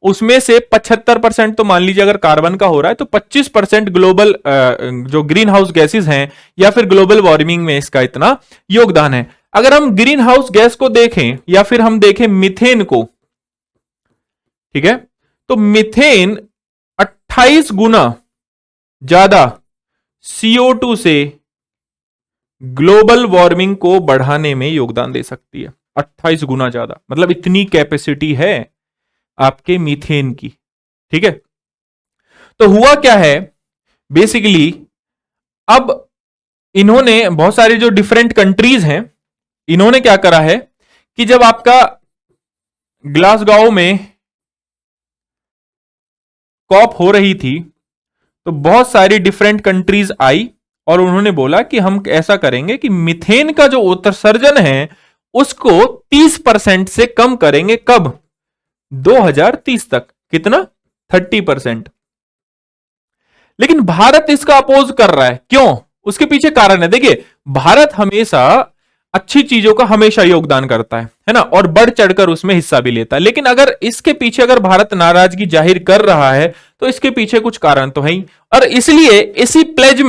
उसमें से 75% तो मान लीजिए अगर कार्बन का हो रहा है, तो 25% ग्लोबल जो ग्रीन हाउस गैसेज हैं या फिर ग्लोबल वार्मिंग में इसका इतना योगदान है। अगर हम ग्रीन हाउस गैस को देखें या फिर हम देखें मीथेन को, ठीक है, तो मीथेन 28 गुना ज्यादा CO2 से ग्लोबल वार्मिंग को बढ़ाने में योगदान दे सकती है। 28 गुना ज्यादा, मतलब इतनी कैपेसिटी है आपके मीथेन की। ठीक है, तो हुआ क्या है बेसिकली, अब इन्होंने बहुत सारी जो डिफरेंट कंट्रीज हैं, इन्होंने क्या करा है कि जब आपका ग्लासगो में कॉप हो रही थी, तो बहुत सारी डिफरेंट कंट्रीज आई और उन्होंने बोला कि हम ऐसा करेंगे कि मीथेन का जो उत्सर्जन है उसको 30% से कम करेंगे। कब? 2030 तक। कितना? 30%। लेकिन भारत इसका अपोज कर रहा है। क्यों? उसके पीछे कारण है। देखिए, भारत हमेशा अच्छी चीजों का हमेशा योगदान करता है ना, और बढ़ चढ़कर उसमें हिस्सा भी लेता है। लेकिन अगर इसके पीछे अगर भारत नाराजगी जाहिर कर रहा है तो इसके पीछे कुछ कारण तो है ही। और इसलिए इसी प्लेज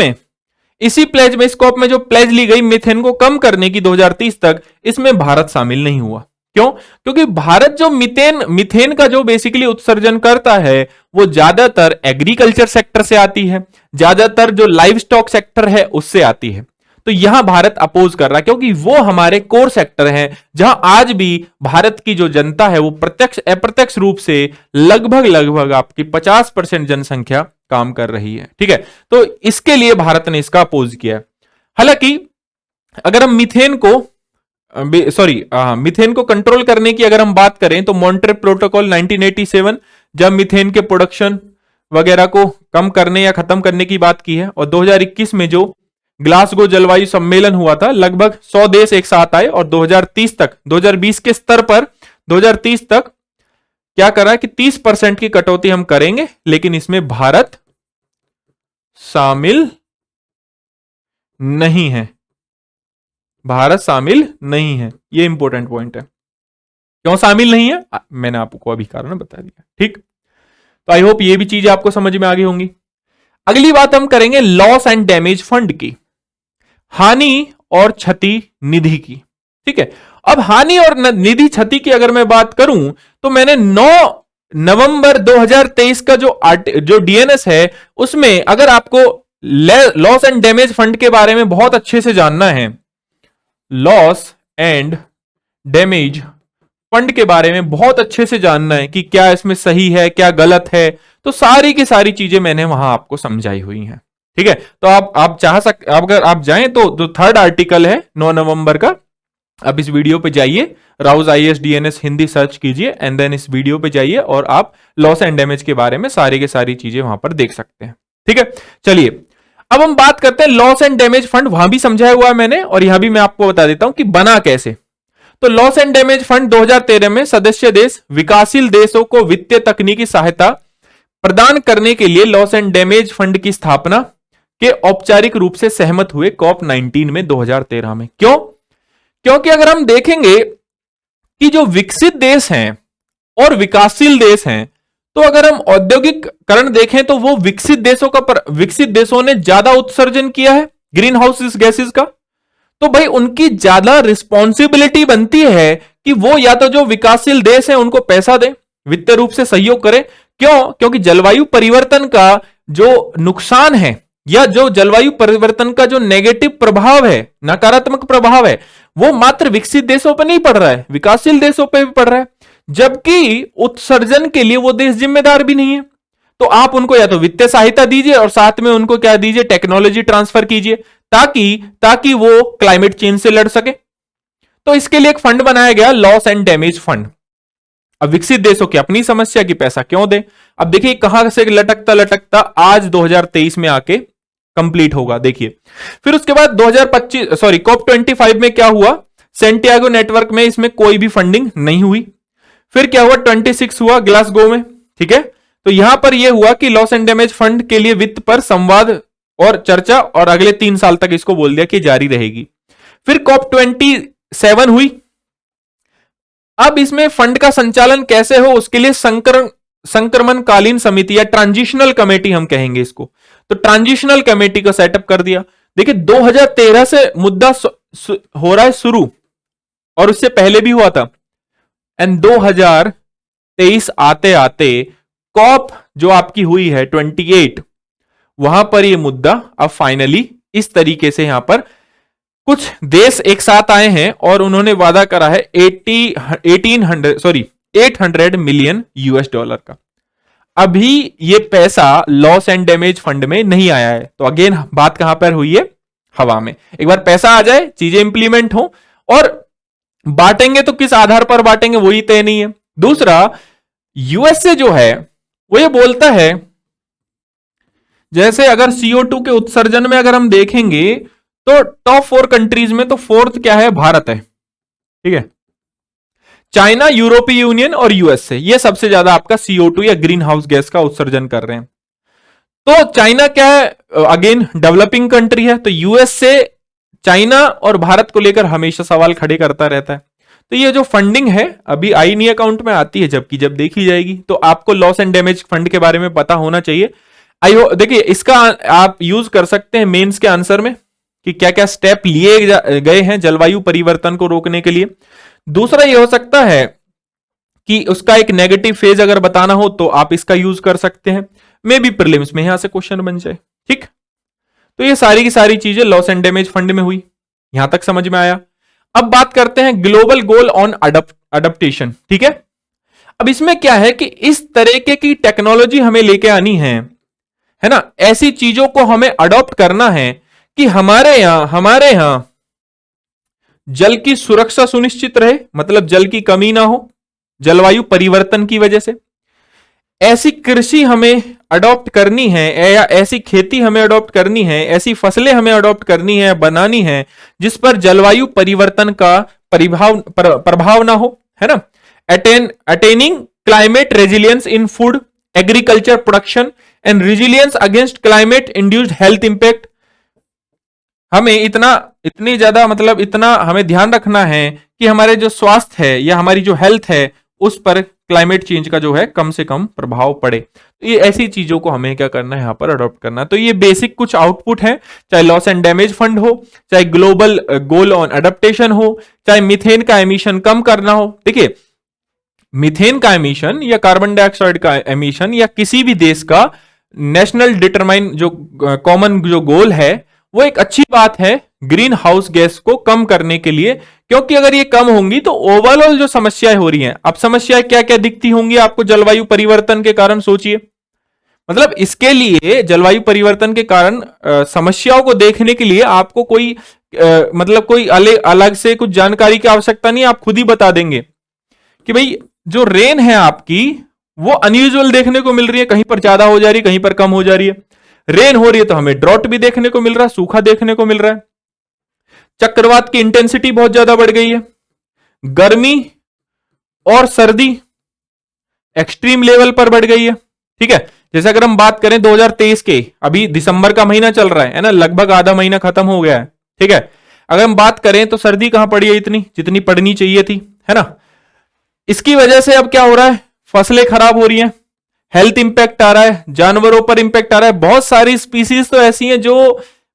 में स्कोप में जो प्लेज ली गई मीथेन को कम करने की 2030 तक, इसमें भारत शामिल नहीं हुआ। क्यों? क्योंकि भारत जो मीथेन का जो बेसिकली उत्सर्जन करता है वो ज्यादातर एग्रीकल्चर सेक्टर से आती है, ज्यादातर जो लाइव स्टॉक सेक्टर है उससे आती है। तो यहां भारत अपोज कर रहा है, क्योंकि वो हमारे कोर सेक्टर है जहां आज भी भारत की जो जनता है वो प्रत्यक्ष अप्रत्यक्ष रूप से लगभग आपकी 50% जनसंख्या काम कर रही है। ठीक है, तो इसके लिए भारत ने इसका अपोज किया। हालांकि अगर हम मीथेन को कंट्रोल करने की अगर हम बात करें तो मॉन्ट्रियल प्रोटोकॉल 1987 जब मीथेन के प्रोडक्शन वगैरह को कम करने या खत्म करने की बात की है, और 2021 में जो ग्लासगो जलवायु सम्मेलन हुआ था, लगभग 100 देश एक साथ आए और 2030 तक, 2020 के स्तर पर 2030 तक क्या करा कि 30% की कटौती हम करेंगे, लेकिन इसमें भारत शामिल नहीं है। भारत शामिल नहीं है, यह इंपॉर्टेंट पॉइंट है। क्यों शामिल नहीं है? मैंने आपको अभी कारण बता दिया। ठीक, तो आई होप ये भी चीज आपको समझ में आ गई होंगी। अगली बात हम करेंगे लॉस एंड डैमेज फंड की, हानि और क्षति निधि की। ठीक है, अब हानि और निधि क्षति की अगर मैं बात करूं तो मैंने 9 नवंबर 2023 का जो डीएनएस है उसमें अगर आपको लॉस एंड डैमेज फंड के बारे में बहुत अच्छे से जानना है, लॉस एंड डैमेज फंड के बारे में बहुत अच्छे से जानना है कि क्या इसमें सही है क्या गलत है, तो सारी की सारी चीजें मैंने वहां आपको समझाई हुई हैं। ठीक है, तो आप अगर आप जाएं तो जो थर्ड आर्टिकल है 9 नवंबर का, आप इस वीडियो पे जाइए, Rouse IAS DNS Hindi search कीजिए एंड देन इस वीडियो पे जाइए और आप लॉस एंड डैमेज के बारे में सारी की सारी चीजें वहां पर देख सकते हैं। ठीक है, चलिए अब हम बात करते हैं लॉस एंड डैमेज फंड। वहां भी समझाया हुआ है मैंने और यहां भी मैं आपको बता देता हूं कि बना कैसे। तो लॉस एंड डैमेज फंड 2013 में सदस्य देश विकासशील देशों को वित्तीय तकनीकी सहायता प्रदान करने के लिए लॉस एंड डैमेज फंड की स्थापना के औपचारिक रूप से सहमत हुए कॉप 19 में 2013 में। क्यों? क्योंकि अगर हम देखेंगे कि जो विकसित देश हैं और विकासशील देश हैं, तो अगर हम औद्योगिकरण देखें तो वो विकसित देशों ने ज्यादा उत्सर्जन किया है ग्रीन हाउस गैसेस का। तो भाई उनकी ज्यादा रिस्पॉन्सिबिलिटी बनती है कि वो या तो जो विकासशील देश है उनको पैसा दें, वित्तीय रूप से सहयोग करें। क्यों? क्योंकि जलवायु परिवर्तन का जो नुकसान है या जो जलवायु परिवर्तन का जो नेगेटिव प्रभाव है, नकारात्मक प्रभाव है, वो मात्र विकसित देशों पर नहीं पड़ रहा है, विकासशील देशों पर भी पड़ रहा है। जबकि उत्सर्जन के लिए वो देश जिम्मेदार भी नहीं है। तो आप उनको या तो वित्तीय सहायता दीजिए और साथ में उनको क्या दीजिए, टेक्नोलॉजी ट्रांसफर कीजिए ताकि वो क्लाइमेट चेंज से लड़ सके। तो इसके लिए एक फंड बनाया गया, लॉस एंड डैमेज फंड। अब विकसित देशों की अपनी समस्या की पैसा क्यों दे। अब देखिए कहां से लटकता लटकता आज 2023 में आके कंप्लीट होगा। देखिए फिर उसके बाद 2025 कॉप 25 में क्या हुआ, सेंटियागो नेटवर्क में इसमें कोई भी फंडिंग नहीं हुई। फिर क्या हुआ, 26 हुआ ग्लासगो में। ठीक है, तो यहां पर यह हुआ कि लॉस एंड डैमेज फंड के लिए वित्त पर संवाद और चर्चा और अगले 3 साल तक इसको बोल दिया कि जारी रहेगी। फिर कॉप 27 हुई। अब इसमें फंड का संचालन कैसे हो उसके लिए संक्रमणकालीन समिति या ट्रांजिशनल कमेटी हम कहेंगे इसको, तो ट्रांजिशनल कमेटी को सेटअप कर दिया। देखिए 2013 से मुद्दा हो रहा है शुरू और उससे पहले भी हुआ था। एंड 2023 आते आते कॉप जो आपकी हुई है 28, वहां पर ये मुद्दा अब फाइनली इस तरीके से यहां पर कुछ देश एक साथ आए हैं और उन्होंने वादा करा है 800 मिलियन यूएस डॉलर का। अभी ये पैसा लॉस एंड डैमेज फंड में नहीं आया है। तो अगेन बात कहां पर हुई है, हवा में। एक बार पैसा आ जाए, चीजें इंप्लीमेंट हो, और बांटेंगे तो किस आधार पर बांटेंगे वही तय नहीं है। दूसरा, यूएसए जो है वो ये बोलता है, जैसे अगर CO2 के उत्सर्जन में अगर हम देखेंगे तो टॉप 4 कंट्रीज में तो फोर्थ क्या है, भारत है। ठीक है, चाइना, यूरोपीय यूनियन और यूएसए, ये सबसे ज्यादा आपका CO2 या ग्रीन हाउस गैस का उत्सर्जन कर रहे हैं। तो चाइना क्या है, अगेन डेवलपिंग कंट्री है, तो यूएसए चाइना और भारत को लेकर हमेशा सवाल खड़े करता रहता है। तो ये जो फंडिंग है अभी आई नहीं, अकाउंट में आती है, जबकि जब देखी जाएगी। तो आपको लॉस एंड डैमेज फंड के बारे में पता होना चाहिए। देखिए इसका आप यूज कर सकते हैं मेंस के आंसर में कि क्या क्या स्टेप लिए गए हैं जलवायु परिवर्तन को रोकने के लिए। दूसरा ये हो सकता है कि उसका एक नेगेटिव फेज अगर बताना हो तो आप इसका यूज कर सकते हैं, मे बी प्रीलिम्स में यहां से क्वेश्चन बन जाए। ठीक, तो ये सारी की सारी चीजें लॉस एंड डैमेज फंड में हुई, यहां तक समझ में आया। अब बात करते हैं ग्लोबल गोल ऑन अडप्टेशन। ठीक है, अब इसमें क्या है कि इस तरीके की टेक्नोलॉजी हमें लेके आनी है ना, ऐसी चीजों को हमें अडॉप्ट करना है कि हमारे यहां जल की सुरक्षा सुनिश्चित रहे, मतलब जल की कमी ना हो जलवायु परिवर्तन की वजह से। ऐसी कृषि हमें अडॉप्ट करनी है या ऐसी खेती हमें अडॉप्ट करनी है, ऐसी फसलें हमें अडॉप्ट करनी है, बनानी है जिस पर जलवायु परिवर्तन का प्रभाव ना हो, है ना। Attaining climate resilience in food agriculture production and resilience against climate induced health impact. हमें इतनी ज्यादा मतलब इतना हमें ध्यान रखना है कि हमारे जो स्वास्थ्य है या हमारी जो हेल्थ है उस पर क्लाइमेट चेंज का जो है कम से कम प्रभाव पड़े। तो ये ऐसी चीजों को हमें क्या करना है, यहां पर अडॉप्ट करना है। तो ये बेसिक कुछ आउटपुट है, चाहे लॉस एंड डैमेज फंड हो, चाहे ग्लोबल गोल ऑन अडेप्टेशन हो, चाहे मीथेन का एमिशन कम करना हो। देखिए मीथेन का एमिशन या कार्बन डाइऑक्साइड का एमिशन या किसी भी देश का नेशनल डिटरमाइन जो कॉमन जो गोल है वो एक अच्छी बात है ग्रीन हाउस गैस को कम करने के लिए, क्योंकि अगर ये कम होंगी तो ओवरऑल जो समस्याएं हो रही हैं, अब समस्याएं क्या क्या दिखती होंगी आपको जलवायु परिवर्तन के कारण, सोचिए। मतलब इसके लिए जलवायु परिवर्तन के कारण समस्याओं को देखने के लिए आपको कोई मतलब कोई अलग से कुछ जानकारी की आवश्यकता नहीं, आप खुद ही बता देंगे कि भाई जो रेन है आपकी वो अनयूजुअल देखने को मिल रही है, कहीं पर ज्यादा हो जा रही है, कहीं पर कम हो जा रही है। रेन हो रही है तो हमें ड्रॉट भी देखने को मिल रहा है, सूखा देखने को मिल रहा है। चक्रवात की इंटेंसिटी बहुत ज्यादा बढ़ गई है, गर्मी और सर्दी एक्सट्रीम लेवल पर बढ़ गई है। ठीक है, जैसे अगर हम बात करें 2023 के, अभी दिसंबर का महीना चल रहा है ना, लगभग आधा महीना खत्म हो गया है, ठीक है। अगर हम बात करें तो सर्दी कहां पड़ी है इतनी जितनी पड़नी चाहिए थी, है ना। इसकी वजह से अब क्या हो रहा है, फसलें खराब हो रही हैं, हेल्थ इंपैक्ट आ रहा है, जानवरों पर इंपैक्ट आ रहा है, बहुत सारी स्पीसीज तो ऐसी हैं जो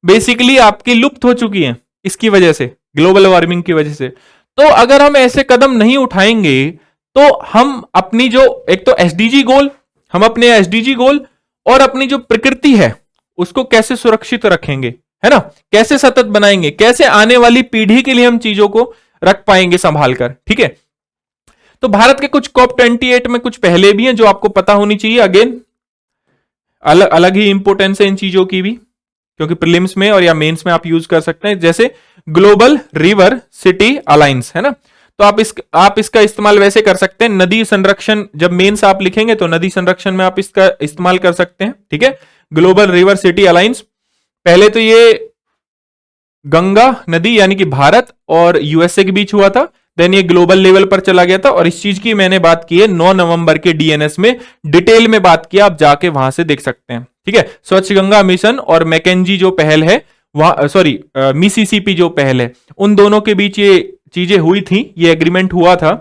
बेसिकली आपकी लुप्त हो चुकी हैं इसकी वजह से, ग्लोबल वार्मिंग की वजह से। तो अगर हम ऐसे कदम नहीं उठाएंगे तो हम अपनी जो एक तो एसडीजी गोल, हम अपने एसडीजी गोल और अपनी जो प्रकृति है उसको कैसे सुरक्षित रखेंगे, है ना, कैसे सतत बनाएंगे, कैसे आने वाली पीढ़ी के लिए हम चीजों को रख पाएंगे संभाल कर, ठीक है। तो भारत के कुछ कॉप 28 में कुछ पहले भी हैं जो आपको पता होनी चाहिए। अगेन अलग अलग ही इंपोर्टेंस है इन चीजों की भी, क्योंकि प्रीलिम्स में और या मेंस में आप यूज कर सकते हैं, जैसे ग्लोबल रिवर सिटी अलायंस, है ना। तो आप इसका इस्तेमाल वैसे कर सकते हैं, नदी संरक्षण, जब मेंस आप लिखेंगे तो नदी संरक्षण में आप इसका इस्तेमाल कर सकते हैं, ठीक है। ग्लोबल रिवर सिटी अलायंस, पहले तो ये गंगा नदी यानी कि भारत और यूएसए के बीच हुआ था, देन ये ग्लोबल लेवल पर चला गया था, और इस चीज की मैंने बात की है 9 नवंबर के डीएनएस में, डिटेल में बात की, आप जाके वहां से देख सकते हैं, ठीक है। स्वच्छ गंगा मिशन और मैकेंजी जो पहल है वहां, सॉरी मिसिसिपी जो पहल है, उन दोनों के बीच ये चीजें हुई थी, ये एग्रीमेंट हुआ था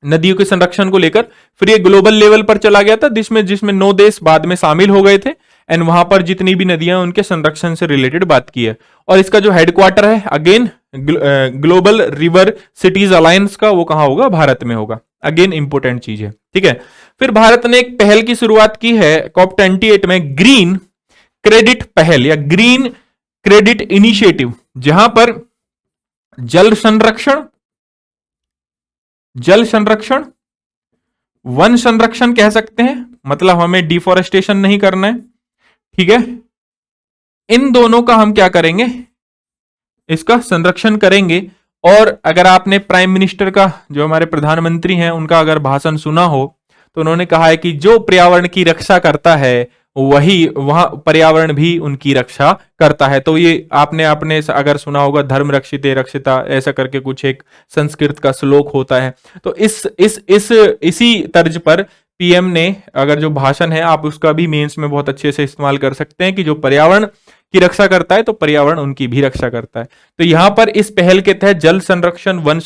नदियों के संरक्षण को लेकर। फिर ये ग्लोबल लेवल पर चला गया था जिसमें 9 देश बाद में शामिल हो गए थे, एंड वहां पर जितनी भी नदियां उनके संरक्षण से रिलेटेड बात की है। और इसका जो हेडक्वार्टर है again global river cities alliance का, वो कहां होगा, भारत में होगा। अगेन इंपोर्टेंट चीज है, ठीक है। फिर भारत ने एक पहल की शुरुआत की है कॉप 28 में, ग्रीन क्रेडिट पहल या ग्रीन क्रेडिट इनिशिएटिव, जहां पर जल संरक्षण, वन संरक्षण कह सकते हैं, मतलब हमें डिफोरेस्टेशन नहीं करना है, ठीक है। इन दोनों का हम क्या करेंगे, इसका संरक्षण करेंगे। और अगर आपने प्राइम मिनिस्टर का, जो हमारे प्रधानमंत्री हैं, उनका अगर भाषण सुना हो तो उन्होंने कहा है कि जो पर्यावरण की रक्षा करता है वही वहां पर्यावरण भी उनकी रक्षा करता है। तो ये आपने अगर सुना होगा, धर्म रक्षिते रक्षिता, ऐसा करके कुछ एक संस्कृत का श्लोक होता है। तो इसी तर्ज पर पीएम ने अगर जो भाषण है, आप उसका भी मेंस में बहुत अच्छे से इस्तेमाल कर सकते हैं कि जो पर्यावरण की रक्षा करता है तो पर्यावरण उनकी भी रक्षा करता है। तो यहां पर इस पहल के तहत जल संरक्षण, वन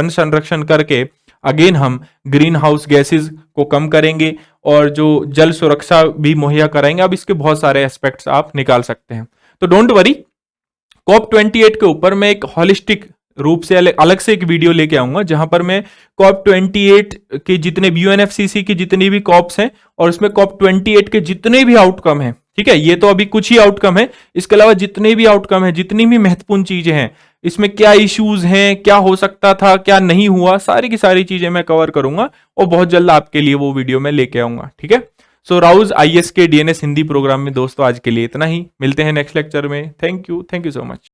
संरक्षण करके अगेन हम ग्रीन हाउस गैसेज को कम करेंगे और जो जल सुरक्षा भी मुहैया कराएंगे। अब इसके बहुत सारे एस्पेक्ट्स आप निकाल सकते हैं। तो डोंट वरी, कॉप 28 के ऊपर मैं एक हॉलिस्टिक रूप से अलग से एक वीडियो लेके आऊंगा, जहां पर मैं कॉप 28 के जितने भी यूएनएफसीसी की जितनी भी कॉप्स हैं और उसमें कॉप 28 के जितने भी आउटकम हैं, ठीक है, ये तो अभी कुछ ही आउटकम है, इसके अलावा जितने भी आउटकम है, जितनी भी महत्वपूर्ण चीजें हैं, इसमें क्या इश्यूज हैं, क्या हो सकता था, क्या नहीं हुआ, सारी की सारी चीजें मैं कवर करूंगा और बहुत जल्द आपके लिए वो वीडियो मैं लेके आऊंगा, ठीक है। सो राउज आईएएस के डीएनएस हिंदी प्रोग्राम में दोस्तों आज के लिए इतना ही, मिलते हैं नेक्स्ट लेक्चर में। Thank you so much.